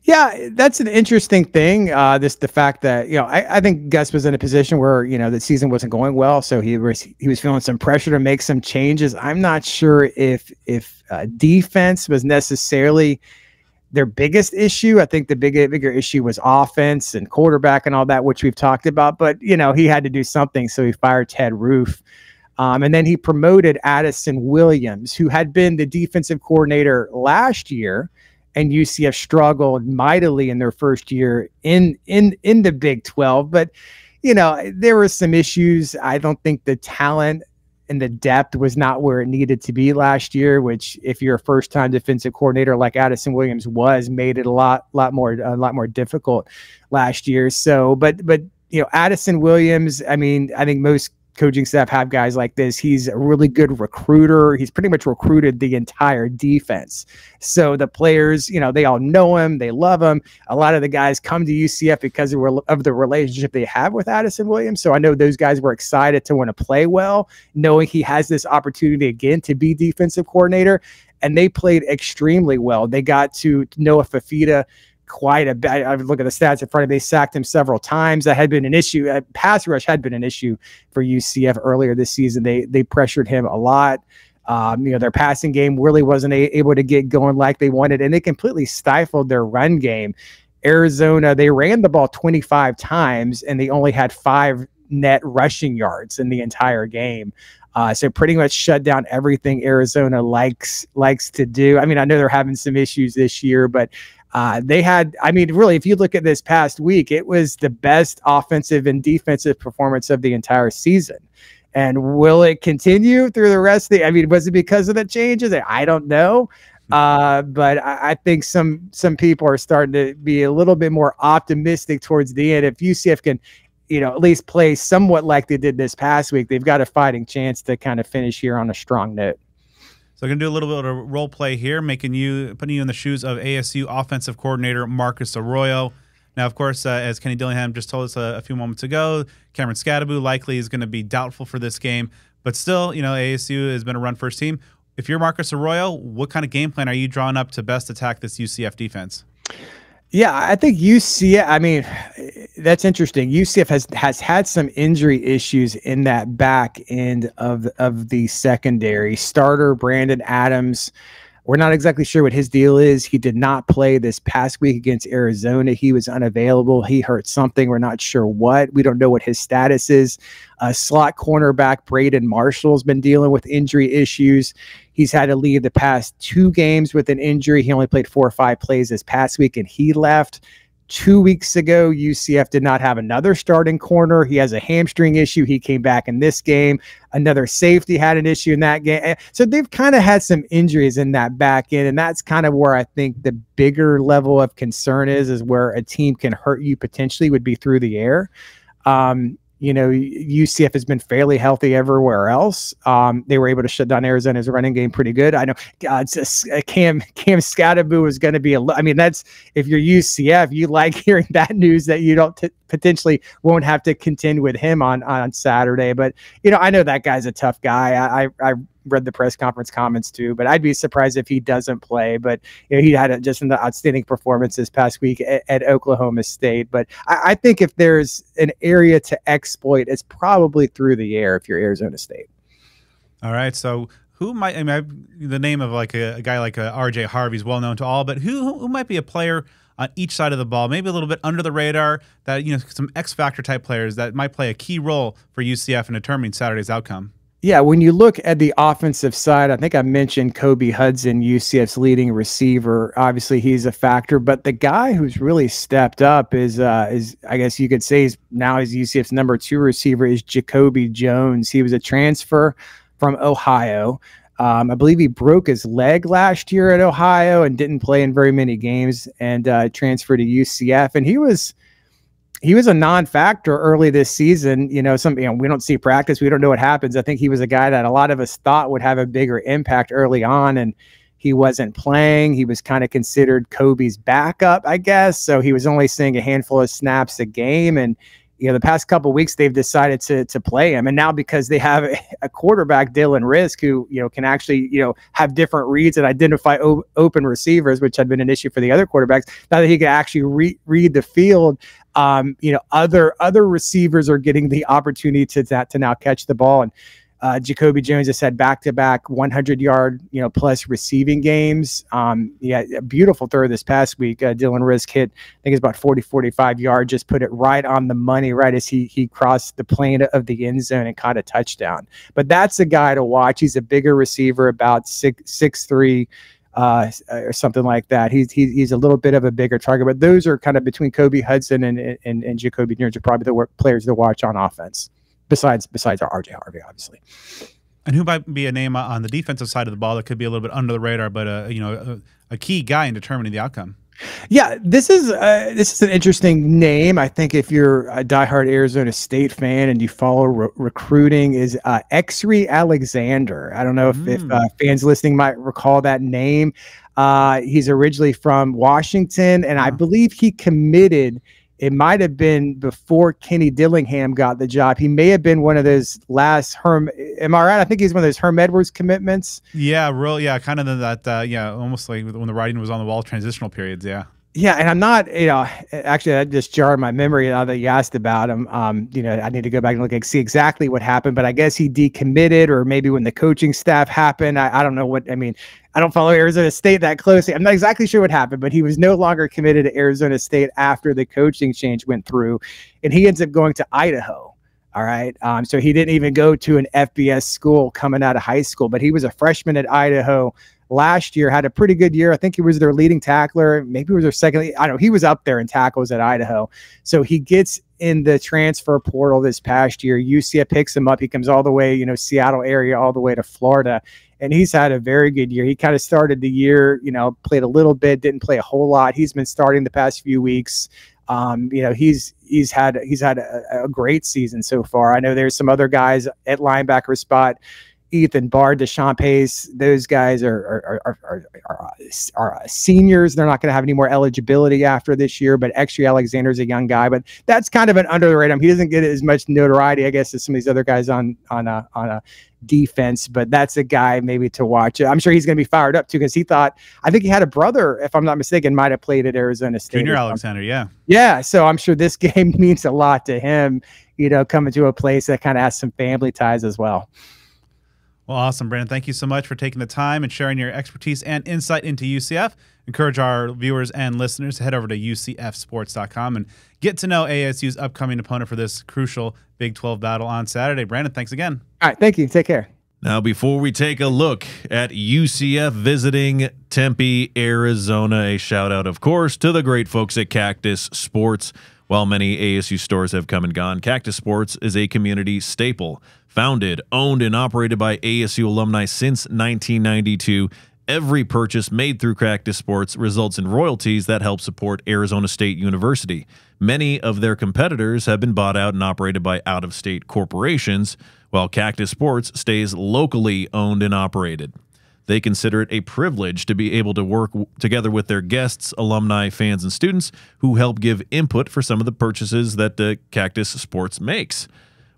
Yeah, that's an interesting thing. The fact that, I think Gus was in a position where, the season wasn't going well, so he was feeling some pressure to make some changes. I'm not sure if defense was necessarily their biggest issue. I think the bigger issue was offense and quarterback and all that, which we've talked about. But he had to do something, so he fired Ted Roof. And then he promoted Addison Williams, who had been the defensive coordinator last year, and UCF struggled mightily in their first year in the Big 12. But, there were some issues. I don't think the talent and the depth was not where it needed to be last year, which, if you're a first-time defensive coordinator like Addison Williams was, made it a lot more difficult last year. So, but Addison Williams, I mean, I think most coaching staff have guys like this. He's a really good recruiter. He's pretty much recruited the entire defense. So the players, they all know him. They love him. A lot of the guys come to UCF because of the relationship they have with Addison Williams. So I know those guys were excited to want to play well, knowing he has this opportunity again to be defensive coordinator. And they played extremely well. They got to Noah Fafita quite a bit. I look at the stats in front of me. They sacked him several times. That had been an issue. Pass rush had been an issue for UCF earlier this season. They pressured him a lot. Their passing game really wasn't able to get going like they wanted, and they completely stifled their run game. Arizona, they ran the ball 25 times, and they only had 5 net rushing yards in the entire game. So pretty much shut down everything Arizona likes to do. I mean, I know they're having some issues this year, but they had, I mean, really, if you look at this past week, it was the best offensive and defensive performance of the entire season. And will it continue through the rest of the, I mean, was it because of the changes? I don't know. But I think some people are starting to be a little bit more optimistic towards the end. If UCF can, at least play somewhat like they did this past week, they've got a fighting chance to kind of finish here on a strong note. So I'm going to do a little bit of role play here, putting you in the shoes of ASU offensive coordinator Marcus Arroyo. Now, of course, as Kenny Dillingham just told us a few moments ago, Cameron Scadaboo likely is going to be doubtful for this game. But still, ASU has been a run-first team. If you're Marcus Arroyo, what kind of game plan are you drawing up to best attack this UCF defense? Yeah, I think UCF, I mean, that's interesting. UCF has had some injury issues in that back end of the secondary. Starter Brandon Adams, we're not exactly sure what his deal is. He did not play this past week against Arizona. He was unavailable. He hurt something. We're not sure what. We don't know what his status is. Slot cornerback Braden Marshall's been dealing with injury issues. He's had to leave the past 2 games with an injury. He only played 4 or 5 plays this past week, and he left. 2 weeks ago, UCF did not have another starting corner. He has a hamstring issue. He came back in this game. Another safety had an issue in that game. So they've kind of had some injuries in that back end, and that's kind of where I think the bigger level of concern is where a team can hurt you potentially would be through the air. UCF has been fairly healthy everywhere else. They were able to shut down Arizona's running game pretty good. I know Cam Scadaboo is going to be I mean, that's, if you're UCF, you like hearing that news that you don't potentially won't have to contend with him on Saturday. But, I know that guy's a tough guy. I read the press conference comments too, but I'd be surprised if he doesn't play. But he had just an outstanding performance this past week at Oklahoma State. But I think if there's an area to exploit, it's probably through the air if you're Arizona State. All right, so who might? I mean, the name of like a guy like RJ Harvey's well known to all, but who might be a player on each side of the ball, maybe a little bit under the radar, that some X factor type players that might play a key role for UCF in determining Saturday's outcome? Yeah, when you look at the offensive side, I think I mentioned Kobe Hudson, UCF's leading receiver. Obviously, he's a factor, but the guy who's really stepped up is I guess you could say now he's UCF's number 2 receiver is Jacoby Jones. He was a transfer from Ohio. I believe he broke his leg last year at Ohio and didn't play in very many games, and transferred to UCF. And he was a non-factor early this season. We don't see practice. We don't know what happens. I think he was a guy that a lot of us thought would have a bigger impact early on, and he wasn't playing. He was kind of considered Kobe's backup, I guess. So he was only seeing a handful of snaps a game, and the past couple of weeks they've decided to play him, and now because they have a quarterback, Dylan Risk, who can actually have different reads and identify open receivers, which had been an issue for the other quarterbacks. Now that he can actually read the field, other receivers are getting the opportunity to now catch the ball. And Jacoby Jones has had back-to-back 100-yard, plus receiving games. A beautiful throw this past week. Dylan Risk hit, I think it's about 40-45 yards, just put it right on the money, right as he crossed the plane of the end zone and caught a touchdown. But that's a guy to watch. He's a bigger receiver, about 6'3", or something like that. He's a little bit of a bigger target, but those are kind of between Kobe Hudson and Jacoby Jones are probably the players to watch on offense. Besides our RJ Harvey, obviously. And who might be a name on the defensive side of the ball that could be a little bit under the radar, but a key guy in determining the outcome? Yeah, this is an interesting name. I think if you're a diehard Arizona State fan and you follow recruiting, is Exree Alexander. I don't know if fans listening might recall that name. He's originally from Washington, and I believe he committed. It might have been before Kenny Dillingham got the job. He may have been one of those last Herm. Am I right? I think he's one of those Herm Edwards commitments. Yeah, kind of that. Almost like when the writing was on the wall, transitional periods. Yeah. Yeah, and I'm not, actually that just jarred my memory now that you asked about him. I need to go back and look and see exactly what happened, but I guess he decommitted, or maybe when the coaching staff happened. I don't know what, I don't follow Arizona State that closely. I'm not exactly sure what happened, but he was no longer committed to Arizona State after the coaching change went through, and he ends up going to Idaho. All right. So he didn't even go to an FBS school coming out of high school, but he was a freshman at Idaho last year, had a pretty good year. I think he was their leading tackler. Maybe he was their second. I don't know. He was up there in tackles at Idaho. So he gets in the transfer portal this past year. UCF picks him up. He comes all the way, Seattle area, all the way to Florida. And he's had a very good year. He kind of started the year, played a little bit, didn't play a whole lot. He's been starting the past few weeks. He's had a great season so far. I know there's some other guys at linebacker spot, Ethan Bard, Deshaun Pace. Those guys are seniors. They're not going to have any more eligibility after this year. But Exree Alexander's a young guy, but that's kind of an under the radar. He doesn't get as much notoriety, I guess, as some of these other guys on a defense. But that's a guy maybe to watch. I'm sure he's going to be fired up too, because I think he had a brother, if I'm not mistaken, might have played at Arizona State. Junior Alexander, yeah. Yeah, so I'm sure this game means a lot to him, coming to a place that kind of has some family ties as well. Well, awesome, Brandon. Thank you so much for taking the time and sharing your expertise and insight into UCF. Encourage our viewers and listeners to head over to UCFsports.com and get to know ASU's upcoming opponent for this crucial Big 12 battle on Saturday. Brandon, thanks again. All right, thank you. Take care. Now, before we take a look at UCF visiting Tempe, Arizona, a shout-out, of course, to the great folks at Cactus Sports. While many ASU stores have come and gone, Cactus Sports is a community staple. Founded, owned, and operated by ASU alumni since 1992, every purchase made through Cactus Sports results in royalties that help support Arizona State University. Many of their competitors have been bought out and operated by out-of-state corporations, while Cactus Sports stays locally owned and operated. They consider it a privilege to be able to work together with their guests, alumni, fans, and students who help give input for some of the purchases that Cactus Sports makes.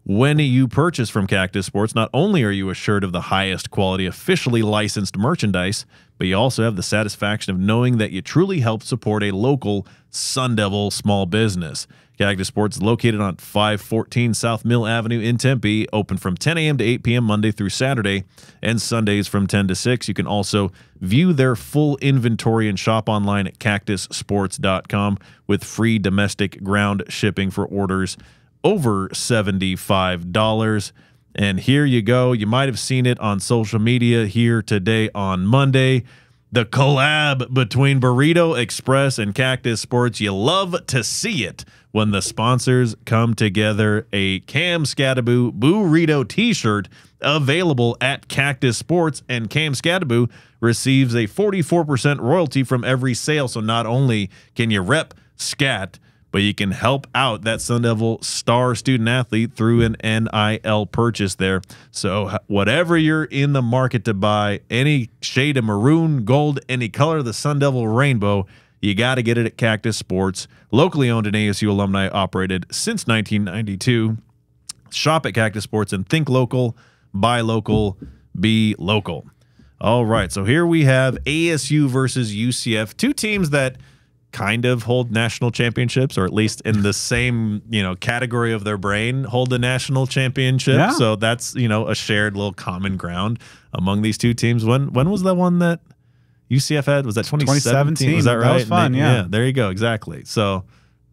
When you purchase from Cactus Sports, not only are you assured of the highest quality officially licensed merchandise, but you also have the satisfaction of knowing that you truly help support a local Sun Devil small business. Cactus Sports is located on 514 South Mill Avenue in Tempe, open from 10 a.m. to 8 p.m. Monday through Saturday, and Sundays from 10 to 6. You can also view their full inventory and shop online at cactussports.com with free domestic ground shipping for orders over $75. And here you go. You might have seen it on social media here today on Monday. The collab between Burrito Express and Cactus Sports. You love to see it when the sponsors come together. A Cam Scattaboo Burrito t-shirt available at Cactus Sports, and Cam Scattaboo receives a 44% royalty from every sale. So not only can you rep Scat, but you can help out that Sun Devil star student athlete through an NIL purchase there. So whatever you're in the market to buy, any shade of maroon, gold, any color of the Sun Devil rainbow, you got to get it at Cactus Sports, locally owned and ASU alumni operated since 1992. Shop at Cactus Sports and think local, buy local, be local. All right, so here we have ASU versus UCF, two teams that kind of hold national championships, or at least in the same, category of their brain, hold the national championship. Yeah. So that's, a shared little common ground among these two teams. When was the one that UCF had? Was that 2017? Was that right? That was fun, yeah. There you go. Exactly. So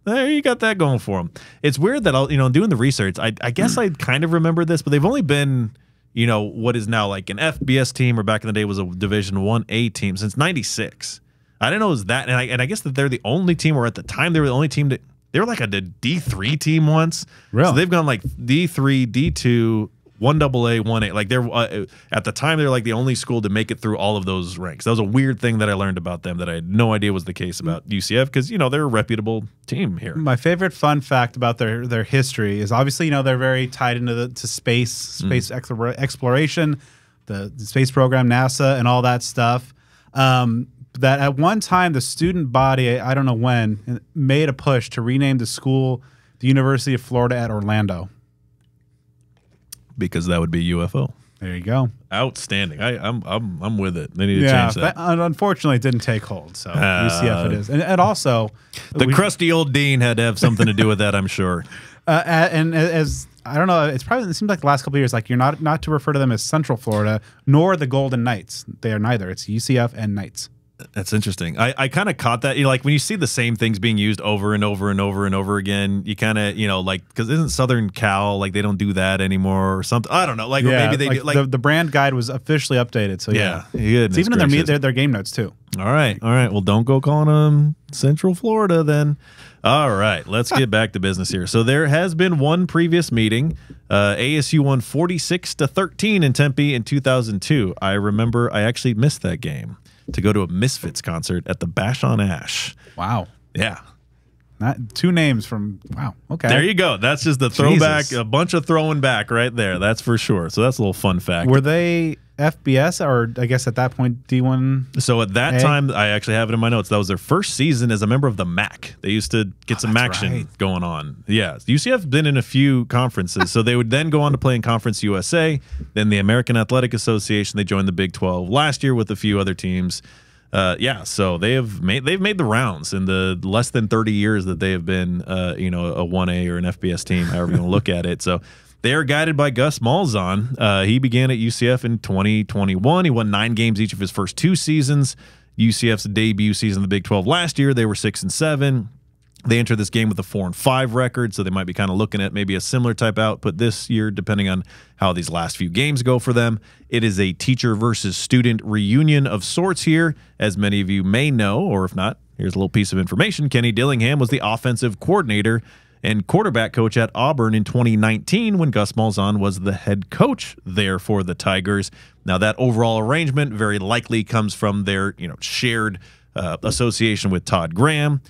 there you got that going for them. It's weird that, doing the research, I guess I kind of remember this, but they've only been, what is now like an FBS team, or back in the day was a Division 1A team, since 96. I didn't know it was that, and I guess that they're the only team, or at the time they were the only team that they were like a D3 team once. Really? So they've gone like D3, D2, 1AA, 1A. Like they're at the time they're like the only school to make it through all of those ranks. That was a weird thing that I learned about them that I had no idea was the case about UCF, because they're a reputable team here. My favorite fun fact about their history is obviously they're very tied into space exploration, the space program, NASA, and all that stuff. That at one time the student body, I don't know when, made a push to rename the school the University of Florida at Orlando. Because that would be UFO. There you go. Outstanding. I'm with it. They need to change that. Unfortunately, it didn't take hold. So UCF it is, and also the crusty old dean had to have something to do with that, I'm sure. And as I don't know, it seems like the last couple of years, like you're not to refer to them as Central Florida nor the Golden Knights. They are neither. It's UCF and Knights. That's interesting. I kind of caught that. Like when you see the same things being used over and over and over and over again, you kind of, like, because isn't Southern Cal, like they don't do that anymore or something? I don't know. Like, yeah, or maybe they do. Like the brand guide was officially updated. So yeah. It's even in their game notes too. All right. Well, don't go calling them Central Florida then. All right, let's get back to business here. So there has been one previous meeting. ASU won 46-13 in Tempe in 2002. I remember I actually missed that game to go to a Misfits concert at the Bash on Ash. Wow. Yeah. Not two names from, wow. Okay. There you go. That's just the throwback, a bunch of throwing back right there. That's for sure. So that's a little fun fact. Were they FBS, or I guess at that point D1? So at that time, I actually have it in my notes. That was their first season as a member of the MAC. They used to get some action going on. Yeah. UCF's been in a few conferences. So they would then go on to play in Conference USA, then the American Athletic Association. They joined the Big 12 last year with a few other teams. So they've made the rounds in the less than 30 years that they have been, a 1A or an FBS team, however you want to look at it. So they are guided by Gus Malzahn. He began at UCF in 2021. He won 9 games each of his first 2 seasons. UCF's debut season in the Big 12 last year, they were 6-7. They entered this game with a 4-5 record, so they might be kind of looking at maybe a similar type output this year, depending on how these last few games go for them. It is a teacher versus student reunion of sorts here, as many of you may know, or if not, here's a little piece of information. Kenny Dillingham was the offensive coordinator and quarterback coach at Auburn in 2019 when Gus Malzahn was the head coach there for the Tigers. Now, that overall arrangement very likely comes from their shared association with Todd Graham.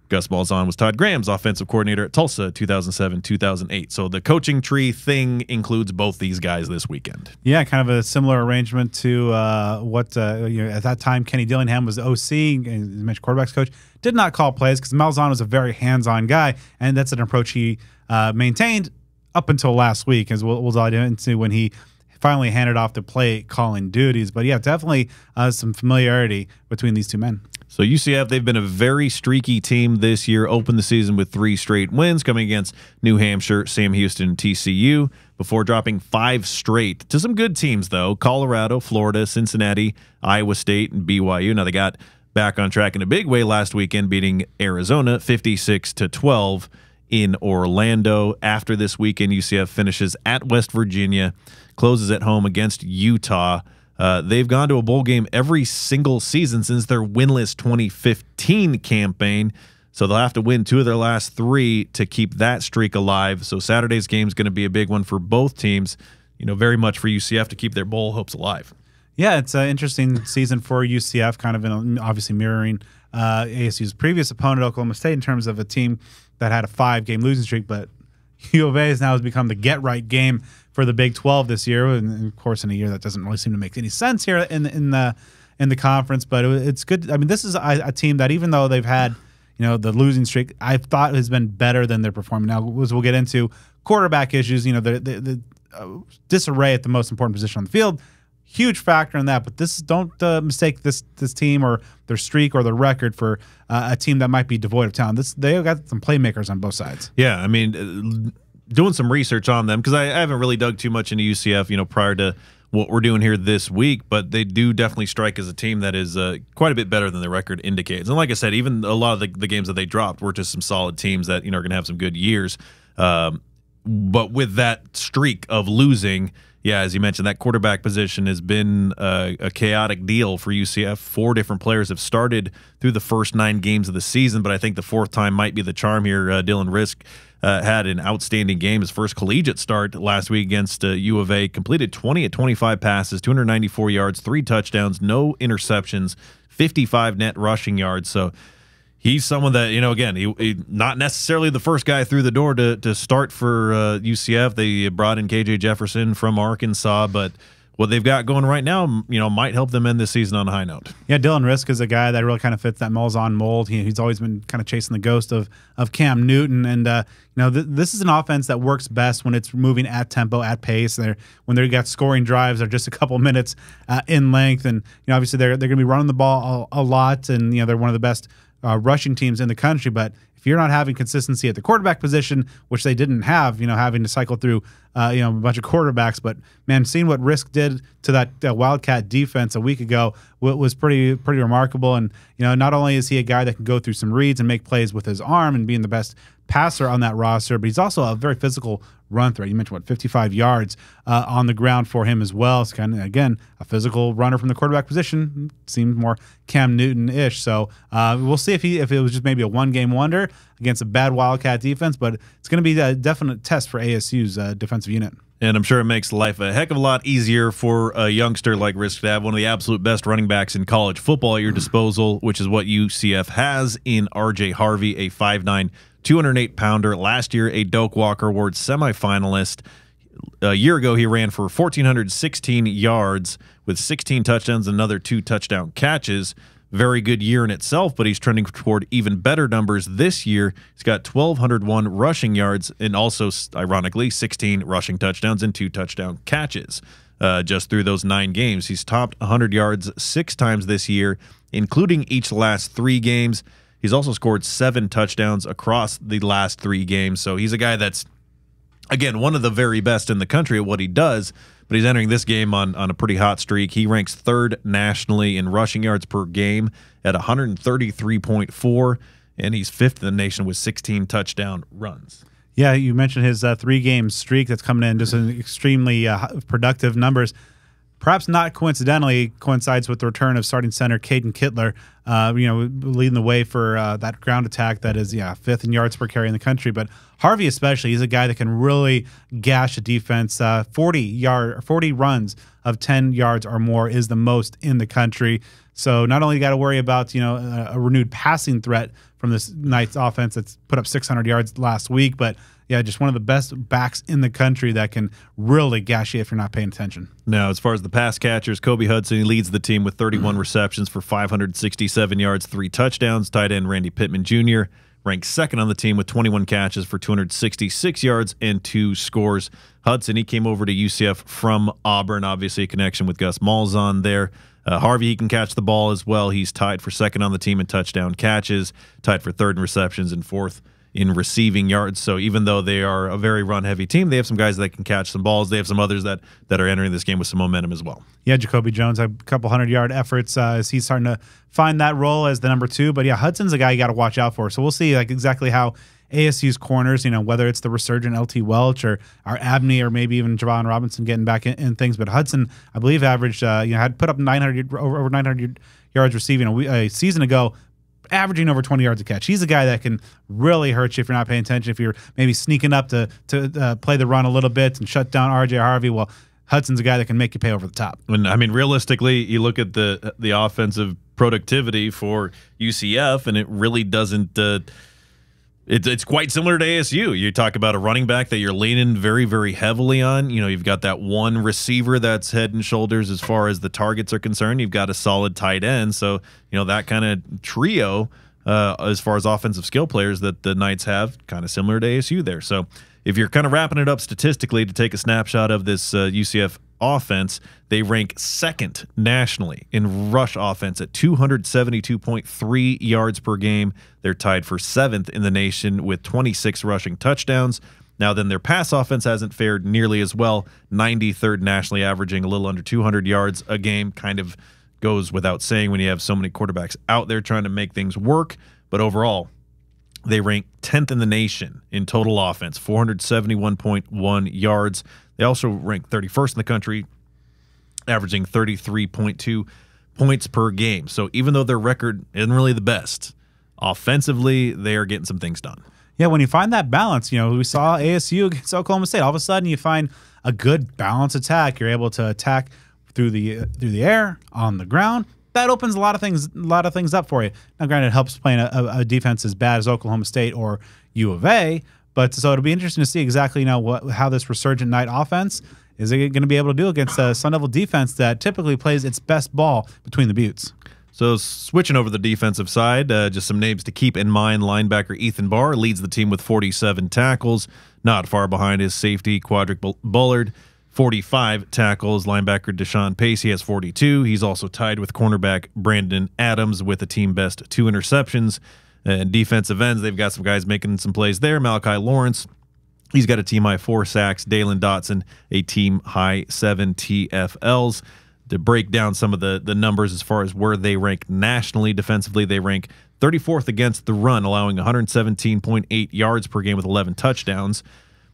Gus Malzahn was Todd Graham's offensive coordinator at Tulsa 2007-2008. So the coaching tree thing includes both these guys this weekend. Yeah, kind of a similar arrangement to what at that time Kenny Dillingham was OC, and you mentioned quarterbacks coach, did not call plays because Malzahn was a very hands-on guy, and that's an approach he maintained up until last week, as we'll dive into when he finally handed off the play calling duties. But yeah, definitely some familiarity between these two men. So UCF, they've been a very streaky team this year, opened the season with 3 straight wins coming against New Hampshire, Sam Houston, and TCU, before dropping 5 straight to some good teams, though: Colorado, Florida, Cincinnati, Iowa State, and BYU. Now they got back on track in a big way last weekend, beating Arizona 56-12 in Orlando. After this weekend, UCF finishes at West Virginia, closes at home against Utah. They've gone to a bowl game every single season since their winless 2015 campaign, so they'll have to win 2 of their last 3 to keep that streak alive. So Saturday's game is going to be a big one for both teams, very much for UCF to keep their bowl hopes alive. Yeah, it's an interesting season for UCF, kind of obviously mirroring ASU's previous opponent, Oklahoma State, in terms of a team that had a 5-game losing streak, but U of A has become the get-right game for the Big 12 this year, and of course in a year that doesn't really seem to make any sense here in the in the conference, but it's good. I mean, this is a team that even though they've had the losing streak, I thought has been better than they're performing. Now, as we'll get into quarterback issues, the disarray at the most important position on the field, huge factor in that. But don't mistake this team or their streak or their record for a team that might be devoid of talent. They've got some playmakers on both sides. Yeah, I mean, doing some research on them, because I haven't really dug too much into UCF, prior to what we're doing here this week, but they do definitely strike as a team that is quite a bit better than the record indicates. And like I said, even a lot of the games that they dropped were just some solid teams that are going to have some good years. But with that streak of losing, yeah, as you mentioned, that quarterback position has been a chaotic deal for UCF. 4 different players have started through the first 9 games of the season, but I think the 4th time might be the charm here. Dylan Risk had an outstanding game, his first collegiate start last week against U of A, completed 20 of 25 passes, 294 yards, 3 touchdowns, no interceptions, 55 net rushing yards. So he's someone that, again, he not necessarily the first guy through the door to start for UCF. They brought in KJ Jefferson from Arkansas, but what they've got going right now, might help them end this season on a high note. Yeah, Dylan Risk is a guy that really kind of fits that Malzahn mold. He's always been kind of chasing the ghost of Cam Newton, and this is an offense that works best when it's moving at tempo, at pace. When they got scoring drives, they're just a couple minutes in length, and obviously they're going to be running the ball a lot, and they're one of the best rushing teams in the country. But if you're not having consistency at the quarterback position, which they didn't have, having to cycle through a bunch of quarterbacks, but man, seeing what Risk did to that Wildcat defense a week ago was pretty remarkable. And not only is he a guy that can go through some reads and make plays with his arm and being the best passer on that roster, but he's also a very physical run threat. You mentioned 55 yards on the ground for him as well. It's kind of, again, a physical runner from the quarterback position. Seemed more Cam Newton-ish. So we'll see if it was just maybe a one-game wonder against a bad Wildcat defense, but it's going to be a definite test for ASU's defensive unit. And I'm sure it makes life a heck of a lot easier for a youngster like Risk to have one of the absolute best running backs in college football at your disposal, which is what UCF has in R.J. Harvey, a 5'9", 208-pounder. Last year, a Doak Walker Award semifinalist. A year ago, he ran for 1,416 yards with 16 touchdowns and another 2 touchdown catches. Very good year in itself, but he's trending toward even better numbers this year. He's got 1,201 rushing yards and also, ironically, 16 rushing touchdowns and 2 touchdown catches just through those 9 games. He's topped 100 yards 6 times this year, including each last 3 games. He's also scored 7 touchdowns across the last 3 games. So he's a guy that's, again, one of the very best in the country at what he does, but he's entering this game on a pretty hot streak. He ranks 3rd nationally in rushing yards per game at 133.4, and he's 5th in the nation with 16 touchdown runs. Yeah, you mentioned his 3-game streak that's coming in, just an extremely productive numbers. Perhaps not coincidentally coincides with the return of starting center Caden Kittler, leading the way for that ground attack that is 5th in yards per carry in the country. But Harvey especially, he's a guy that can really gash a defense. 40 runs of 10 yards or more is the most in the country. So not only got to worry about a renewed passing threat from this Knights offense that's put up 600 yards last week, but just one of the best backs in the country that can really gash you if you're not paying attention. Now, as far as the pass catchers, Kobe Hudson, he leads the team with 31 receptions for 567 yards, 3 touchdowns. Tight end Randy Pittman Jr. ranked 2nd on the team with 21 catches for 266 yards and 2 scores. Hudson, he came over to UCF from Auburn, obviously a connection with Gus Malzahn there. Harvey, he can catch the ball as well. He's tied for 2nd on the team in touchdown catches, tied for 3rd in receptions and 4th in receiving yards. So even though they are a very run-heavy team, they have some guys that can catch some balls. They have some others that are entering this game with some momentum as well. Yeah, Jacoby Jones had a couple 100-yard efforts as he's starting to find that role as the number 2. But, Hudson's a guy you got to watch out for. So we'll see exactly how ASU's corners, whether it's the resurgent LT Welch or Abney or maybe even Javon Robinson getting back in things. But Hudson, I believe, averaged, had put up over 900 yards receiving a season ago, averaging over 20 yards a catch. He's a guy that can really hurt you if you're not paying attention, if you're maybe sneaking up to play the run a little bit and shut down R.J. Harvey. Well, Hudson's a guy that can make you pay over the top. And I mean, realistically, you look at the offensive productivity for UCF, and it really doesn't It's quite similar to ASU. You talk about a running back that you're leaning very, very heavily on. You know, you've got that one receiver that's head and shoulders as far as the targets are concerned. You've got a solid tight end. So, you know, that kind of trio as far as offensive skill players that the Knights have, kind of similar to ASU there. So if you're kind of wrapping it up statistically to take a snapshot of this UCF offense, they rank second nationally in rush offense at 272.3 yards per game. They're tied for seventh in the nation with 26 rushing touchdowns. Now then, their pass offense hasn't fared nearly as well, 93rd nationally, averaging a little under 200 yards a game. Kind of goes without saying when you have so many quarterbacks out there trying to make things work. But overall, they rank 10th in the nation in total offense, 471.1 yards. They also rank 31st in the country, averaging 33.2 points per game. So even though their record isn't really the best, offensively, they are getting some things done. Yeah, when you find that balance, you know, we saw ASU against Oklahoma State. All of a sudden, you find a good balanced attack. You're able to attack through the air, on the ground. That opens a lot of things up for you. Now, granted, it helps playing a defense as bad as Oklahoma State or U of A. But so it'll be interesting to see exactly, you know, how this resurgent Knight offense is going to be able to do against a Sun Devil defense that typically plays its best ball between the buttes. So switching over the defensive side, just some names to keep in mind. Linebacker Ethan Barr leads the team with 47 tackles. Not far behind his safety, Quadric Bullard, 45 tackles. Linebacker Deshaun Pacey has 42. He's also tied with cornerback Brandon Adams with a team best 2 interceptions. And defensive ends, they've got some guys making some plays there. Malachi Lawrence, he's got a team-high 4 sacks. Dalen Dotson, a team-high 7 TFLs. To break down some of the numbers as far as where they rank nationally defensively, they rank 34th against the run, allowing 117.8 yards per game with 11 touchdowns.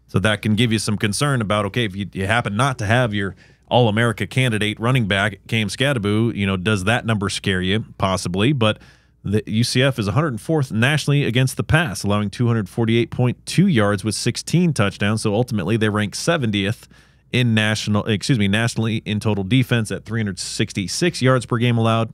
So that can give you some concern about, okay, if you happen not to have your All-America candidate running back, Cam Scadaboo, you know, does that number scare you? Possibly, but the UCF is 104th nationally against the pass, allowing 248.2 yards with 16 touchdowns. So ultimately, they rank 70th in nationally in total defense at 366 yards per game allowed.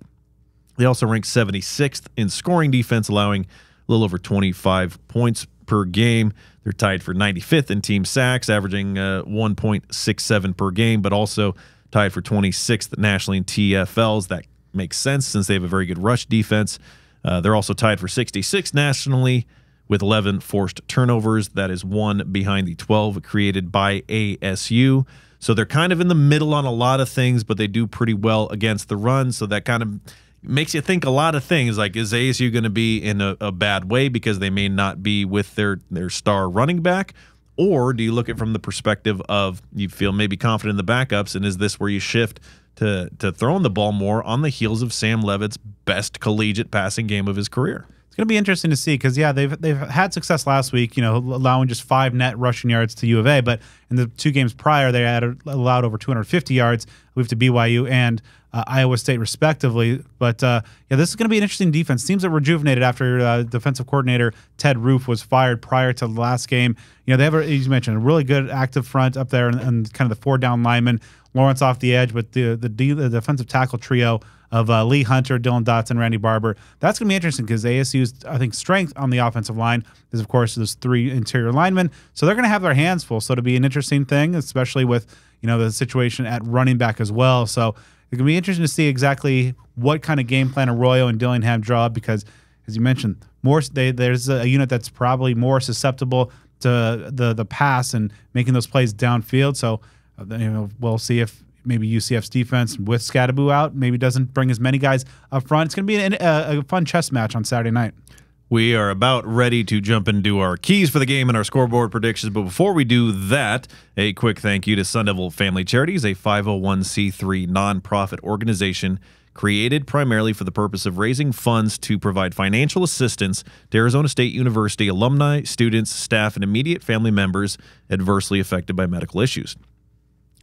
They also rank 76th in scoring defense, allowing a little over 25 points per game. They're tied for 95th in team sacks, averaging 1.67 per game, but also tied for 26th nationally in TFLs. That makes sense since they have a very good rush defense. They're also tied for 66th nationally with 11 forced turnovers. That is one behind the 12 created by ASU. So they're kind of in the middle on a lot of things, but they do pretty well against the run. So that kind of makes you think a lot of things, like, is ASU going to be in a bad way because they may not be with their star running back? Or do you look at it from the perspective of you feel maybe confident in the backups, and is this where you shift to throwing the ball more on the heels of Sam Levitt's best collegiate passing game of his career? It's going to be interesting to see because, yeah, they've had success last week, you know, allowing just 5 net rushing yards to U of A, but in the 2 games prior, they had allowed over 250 yards with to BYU and Iowa State, respectively. But, yeah, this is going to be an interesting defense. Teams are rejuvenated after defensive coordinator Ted Roof was fired prior to the last game. You know, they have, as you mentioned, a really good active front up there and kind of the 4 down linemen. Lawrence off the edge with the defensive tackle trio of Lee Hunter, Dylan Dotson, Randy Barber. That's going to be interesting because ASU's, I think, strength on the offensive line is, of course, those 3 interior linemen. So they're going to have their hands full. So it'll be an interesting thing, especially with, you know, the situation at running back as well. So it's going to be interesting to see exactly what kind of game plan Arroyo and Dillingham draw because, as you mentioned, there's a unit that's probably more susceptible to the pass and making those plays downfield. So, you know, we'll see if maybe UCF's defense with Scadaboo out maybe doesn't bring as many guys up front. It's going to be a fun chess match on Saturday night. We are about ready to jump into our keys for the game and our scoreboard predictions. But before we do that, a quick thank you to Sun Devil Family Charities, a 501c3 nonprofit organization created primarily for the purpose of raising funds to provide financial assistance to Arizona State University alumni, students, staff, and immediate family members adversely affected by medical issues.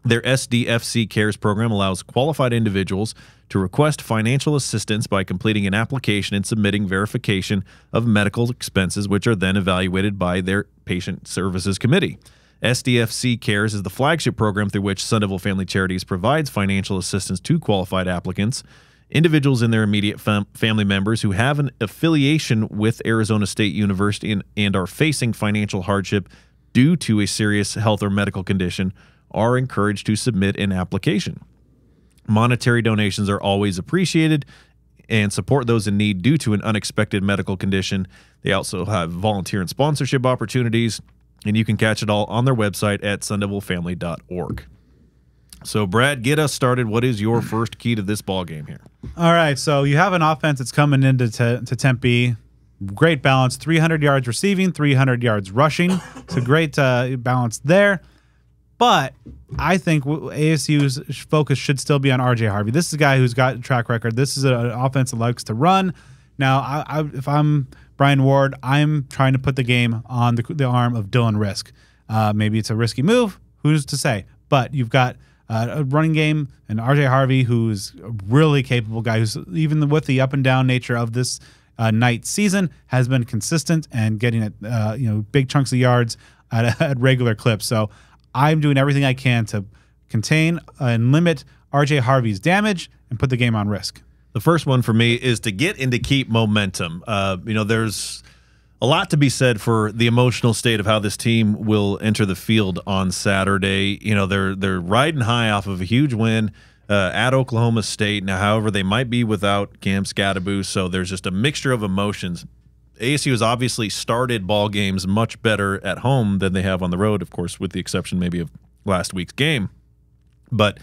Their SDFC Cares program allows qualified individuals to request financial assistance by completing an application and submitting verification of medical expenses, which are then evaluated by their Patient Services Committee. SDFC Cares is the flagship program through which Sun Devil Family Charities provides financial assistance to qualified applicants. individuals and their immediate family members who have an affiliation with Arizona State University and are facing financial hardship due to a serious health or medical condition are encouraged to submit an application. Monetary donations are always appreciated and support those in need due to an unexpected medical condition. They also have volunteer and sponsorship opportunities, and you can catch it all on their website at sundevilfamily.org. So, Brad, get us started. What is your first key to this ball game here? All right, so you have an offense that's coming into to Tempe. Great balance, 300 yards receiving, 300 yards rushing. So great balance there. But I think ASU's focus should still be on R.J. Harvey. This is a guy who's got a track record. This is an offense that likes to run. Now, if I'm Brian Ward, I'm trying to put the game on the arm of Dylan Risk. Maybe it's a risky move. Who's to say? But you've got a running game and R.J. Harvey, who's a really capable guy, who's even with the up and down nature of this night season, has been consistent and getting at big chunks of yards at regular clips. So I'm doing everything I can to contain and limit R.J. Harvey's damage and put the game on risk. The first one for me is to get and to keep momentum. There's a lot to be said for the emotional state of how this team will enter the field on Saturday. They're riding high off of a huge win at Oklahoma State. Now, however, they might be without Cam Scadaboo, so there's just a mixture of emotions. ASU has obviously started ball games much better at home than they have on the road, of course, with the exception maybe of last week's game. But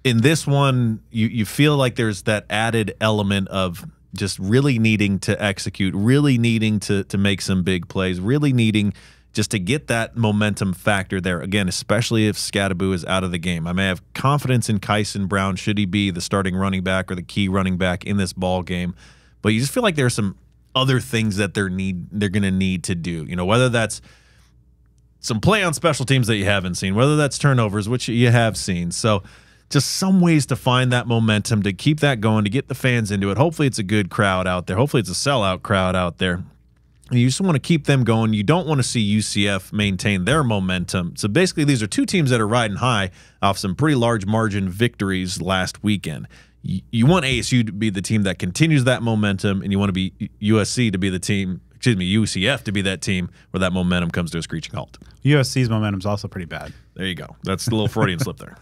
in this one, you feel like there's that added element of just really needing to execute, really needing to make some big plays, really needing just to get that momentum factor there. Again, especially if Scadaboo is out of the game. I may have confidence in Tyson Brown should he be the starting running back or the key running back in this ball game. But you just feel like there's some other things that they're going to need to do. Whether that's some play on special teams that you haven't seen, whether that's turnovers, which you have seen. So just some ways to find that momentum, to keep that going, to get the fans into it. Hopefully it's a good crowd out there. Hopefully it's a sellout crowd out there. And you just want to keep them going. You don't want to see UCF maintain their momentum. So basically these are two teams that are riding high off some pretty large margin victories last weekend. You want ASU to be the team that continues that momentum, and you want to be UCF to be that team where that momentum comes to a screeching halt. USC's momentum is also pretty bad. There you go. That's a little Freudian slip there.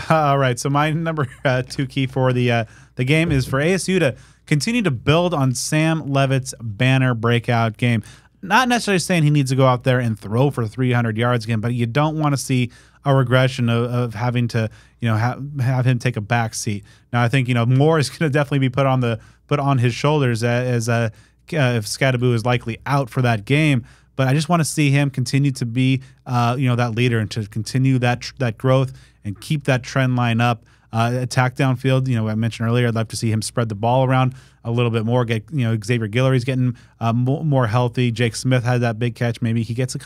All right, so my number 2 key for the game is for ASU to continue to build on Sam Leavitt's banner breakout game. Not necessarily saying he needs to go out there and throw for 300 yards again, but you don't want to see a regression of having to have him take a back seat. Now I think more is going to definitely be put on his shoulders as if Scadaboo is likely out for that game. But I just want to see him continue to be that leader and to continue that growth and keep that trend line up. Attack downfield. I mentioned earlier, I'd love to see him spread the ball around a little bit more. Get Xavier Guillory's getting more healthy. Jake Smith had that big catch. Maybe he gets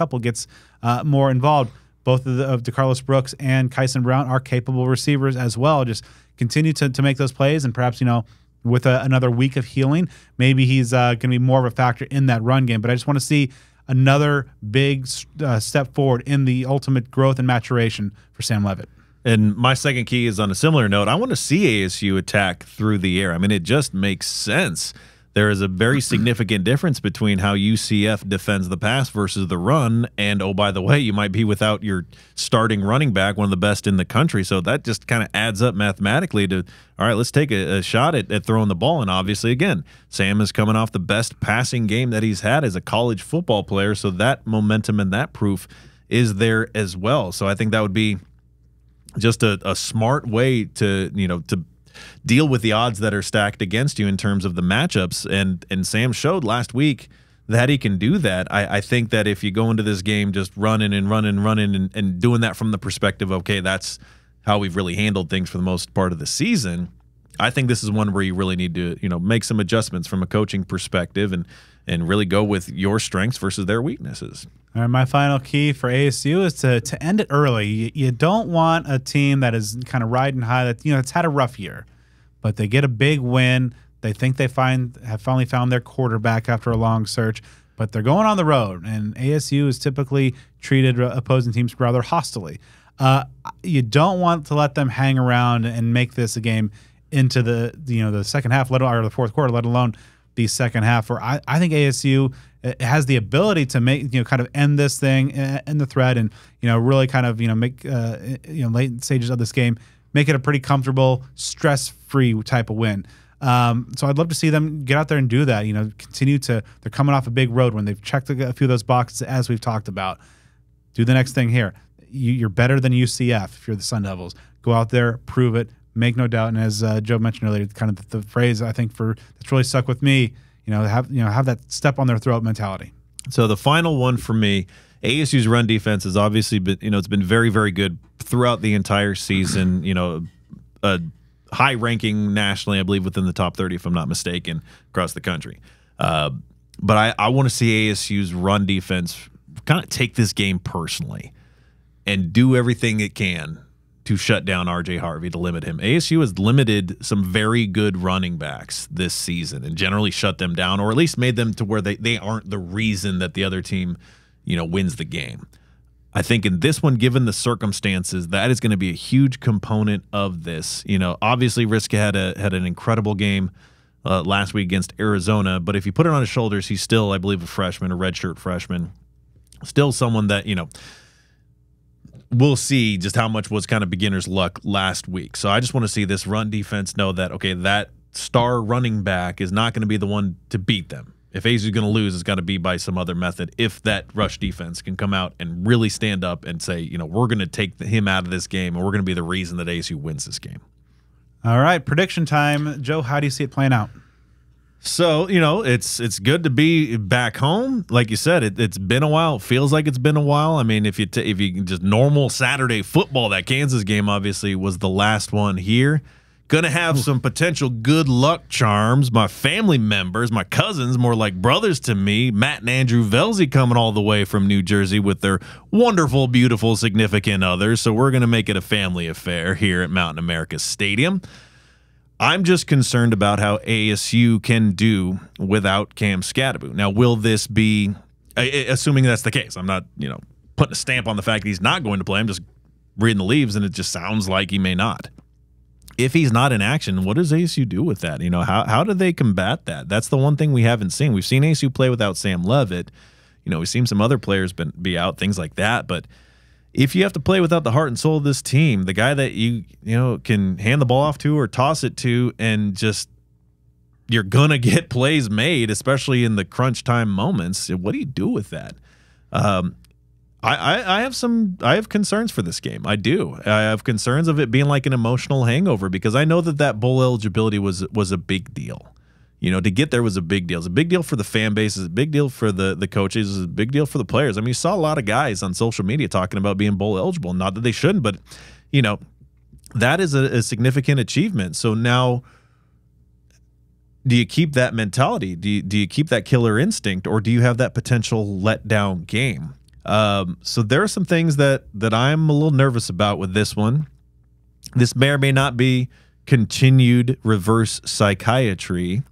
more involved. Both of DeCarlos Brooks and Tyson Brown are capable receivers as well. Just continue to make those plays, and perhaps with another week of healing, maybe he's going to be more of a factor in that run game. But I just want to see another big step forward in the ultimate growth and maturation for Sam Leavitt. And my second key is on a similar note. I want to see ASU attack through the air. I mean, it just makes sense. There is a very significant difference between how UCF defends the pass versus the run. And, oh, by the way, you might be without your starting running back, one of the best in the country. So that just kind of adds up mathematically to, all right, let's take a shot at throwing the ball. And obviously, again, Sam is coming off the best passing game that he's had as a college football player. So that momentum and that proof is there as well. So I think that would be just a smart way to deal with the odds that are stacked against you in terms of the matchups. And Sam showed last week that he can do that. I think that if you go into this game just running and doing that from the perspective, okay, that's how we've really handled things for the most part of the season, I think this is one where you really need to make some adjustments from a coaching perspective and really go with your strengths versus their weaknesses. All right, my final key for ASU is to end it early. You don't want a team that is kind of riding high, that it's had a rough year, but they get a big win. They think they have finally found their quarterback after a long search, but they're going on the road, and ASU is typically treated opposing teams rather hostilely. You don't want to let them hang around and make this a game into the second half, or the fourth quarter, let alone the second half. Where I think ASU has the ability to make kind of end this thing in the thread, and really kind of make late stages of this game make it a pretty comfortable, stress-free type of win. So I'd love to see them get out there and do that. Continue to. They're coming off a big road when they've checked a few of those boxes, as we've talked about. Do the next thing here. You're better than UCF if you're the Sun Devils. Go out there, prove it, make no doubt. And as Joe mentioned earlier, kind of the phrase I think that's really stuck with me. Have that step on their throat mentality. So the final one for me, ASU's run defense has obviously been, it's been very, very good throughout the entire season. A high ranking nationally, I believe, within the top 30, if I'm not mistaken, across the country. But I want to see ASU's run defense kind of take this game personally and do everything it can to shut down R.J. Harvey, to limit him. ASU has limited some very good running backs this season and generally shut them down, or at least made them to where they aren't the reason that the other team, wins the game. I think in this one, given the circumstances, that is going to be a huge component of this. Obviously Riska had an incredible game last week against Arizona, but if you put it on his shoulders, he's still, I believe, a freshman, a redshirt freshman. Still someone that, we'll see just how much was kind of beginner's luck last week. So I just want to see this run defense know that, okay, that star running back is not going to be the one to beat them. If ASU is going to lose, it's got to be by some other method. If that rush defense can come out and really stand up and say, we're going to take him out of this game, and we're going to be the reason that ASU wins this game. All right, prediction time. Joe, how do you see it playing out? So, it's good to be back home. Like you said, it's been a while. It feels like it's been a while. I mean, if you just normal Saturday football, that Kansas game obviously was the last one here. Gonna have some potential good luck charms. My family members, my cousins, more like brothers to me, Matt and Andrew Velzy, coming all the way from New Jersey with their wonderful, beautiful, significant others. So we're gonna make it a family affair here at Mountain America Stadium. I'm just concerned about how ASU can do without Cam Skattebo. Now, will this be, assuming that's the case, I'm not, putting a stamp on the fact that he's not going to play. I'm just reading the leaves, and it just sounds like he may not. If he's not in action, what does ASU do with that? How do they combat that? That's the one thing we haven't seen. We've seen ASU play without Sam Leavitt. We've seen some other players be out, things like that, but if you have to play without the heart and soul of this team, the guy that you can hand the ball off to or toss it to, and just you're gonna get plays made, especially in the crunch time moments. What do you do with that? I have concerns for this game. I do. I have concerns of it being like an emotional hangover, because I know that bowl eligibility was a big deal. To get there was a big deal. It's a big deal for the fan base. It's a big deal for the coaches. It's a big deal for the players. I mean, you saw a lot of guys on social media talking about being bowl eligible. Not that they shouldn't, but, that is a significant achievement. So now, do you keep that mentality? Do you keep that killer instinct, or do you have that potential letdown game? So there are some things that I'm a little nervous about with this one. This may or may not be continued reverse psychiatry.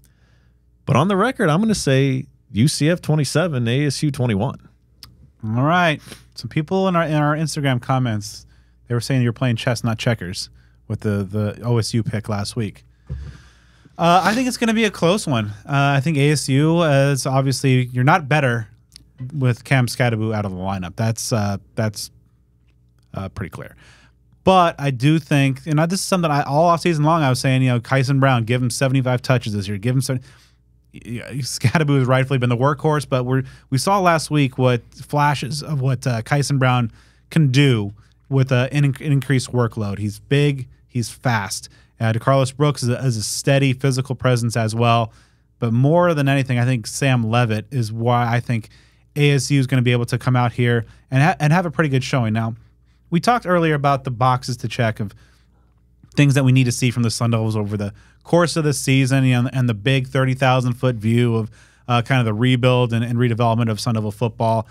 But on the record, I'm going to say UCF 27, ASU 21. All right. Some people in our Instagram comments, they were saying you're playing chess, not checkers, with the OSU pick last week. I think it's going to be a close one. I think ASU is obviously, you're not better with Cam Skattebo out of the lineup. That's pretty clear. But I do think, and this is something all off season long I was saying, Tyson Brown, give him 75 touches this year. Give him some. Skattebo has rightfully been the workhorse, but we saw last week what flashes of what Tyson Brown can do with an increased workload. He's big, he's fast. DeCarlos Brooks is a steady physical presence as well. But more than anything, I think Sam Leavitt is why I think ASU is going to be able to come out here and have a pretty good showing. Now, we talked earlier about the boxes to check of things that we need to see from the Sun Devils over the course of the season, and the big 30,000-foot view of kind of the rebuild and redevelopment of Sun Devil football.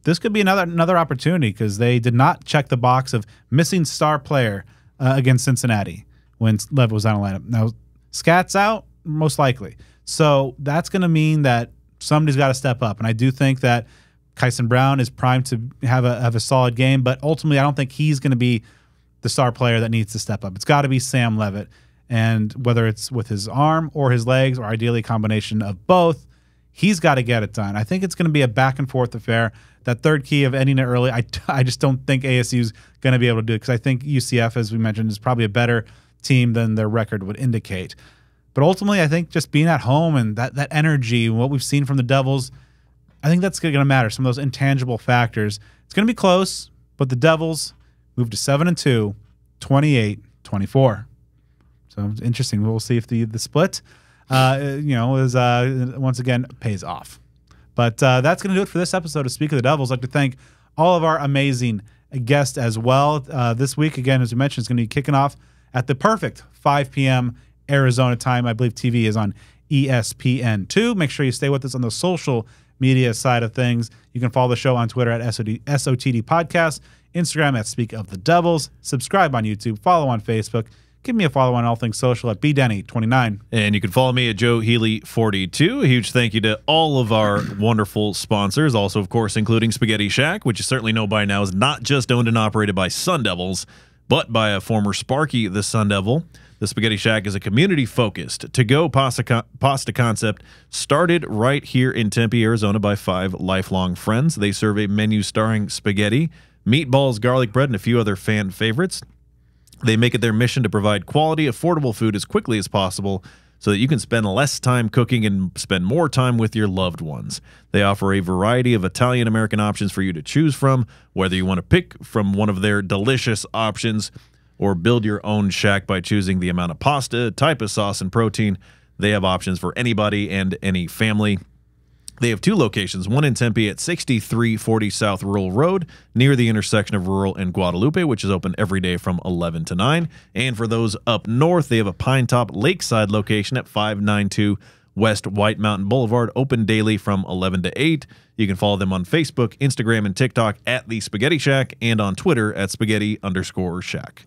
This could be another opportunity, because they did not check the box of missing star player against Cincinnati when Lev was on a lineup. Now, Scat's out, most likely. So that's going to mean that somebody's got to step up. And I do think that Tyson Brown is primed to have a solid game, but ultimately I don't think he's going to be the star player that needs to step up. It's got to be Sam Leavitt. And whether it's with his arm or his legs, or ideally a combination of both, he's got to get it done. I think it's going to be a back and forth affair. That third key of ending it early, I just don't think ASU's going to be able to do it, because I think UCF, as we mentioned, is probably a better team than their record would indicate. But ultimately, I think just being at home and that energy and what we've seen from the Devils, I think that's going to matter. Some of those intangible factors. It's going to be close, but the Devils moved to 7-2, 28-24. So it's interesting. We'll see if the split, is once again pays off. But that's going to do it for this episode of Speak of the Devils. I'd like to thank all of our amazing guests as well. This week, again, as we mentioned, is going to be kicking off at the perfect 5 p.m. Arizona time. I believe TV is on ESPN2. Make sure you stay with us on the social media side of things. You can follow the show on Twitter at SOTD Podcast, Instagram at Speak of the Devils, subscribe on YouTube, follow on Facebook. Give me a follow on all things social at bdenny29. And you can follow me at Joe Healy42. A huge thank you to all of our wonderful sponsors. Also, of course, including Spaghetti Shack, which you certainly know by now is not just owned and operated by Sun Devils, but by a former Sparky, the Sun Devil. The Spaghetti Shack is a community-focused to-go pasta concept started right here in Tempe, Arizona by 5 lifelong friends. They serve a menu starring spaghetti, meatballs, garlic bread, and a few other fan favorites. They make it their mission to provide quality, affordable food as quickly as possible so that you can spend less time cooking and spend more time with your loved ones. They offer a variety of Italian-American options for you to choose from, whether you want to pick from one of their delicious options or build your own shack by choosing the amount of pasta, type of sauce, and protein. They have options for anybody and any family. They have 2 locations, one in Tempe at 6340 South Rural Road, near the intersection of Rural and Guadalupe, which is open every day from 11 to 9. And for those up north, they have a Pinetop Lakeside location at 592 West White Mountain Boulevard, open daily from 11 to 8. You can follow them on Facebook, Instagram, and TikTok at The Spaghetti Shack, and on Twitter at Spaghetti_Shack.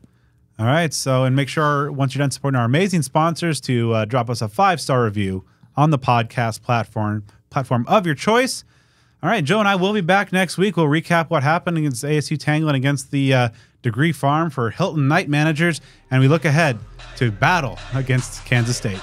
All right, so and make sure once you're done supporting our amazing sponsors to drop us a 5-star review on the podcast platform of your choice. All right, Joe and I will be back next week. We'll recap what happened against ASU Tanglewood against the Degree Farm for Hilton Night Managers, and we look ahead to battle against Kansas State.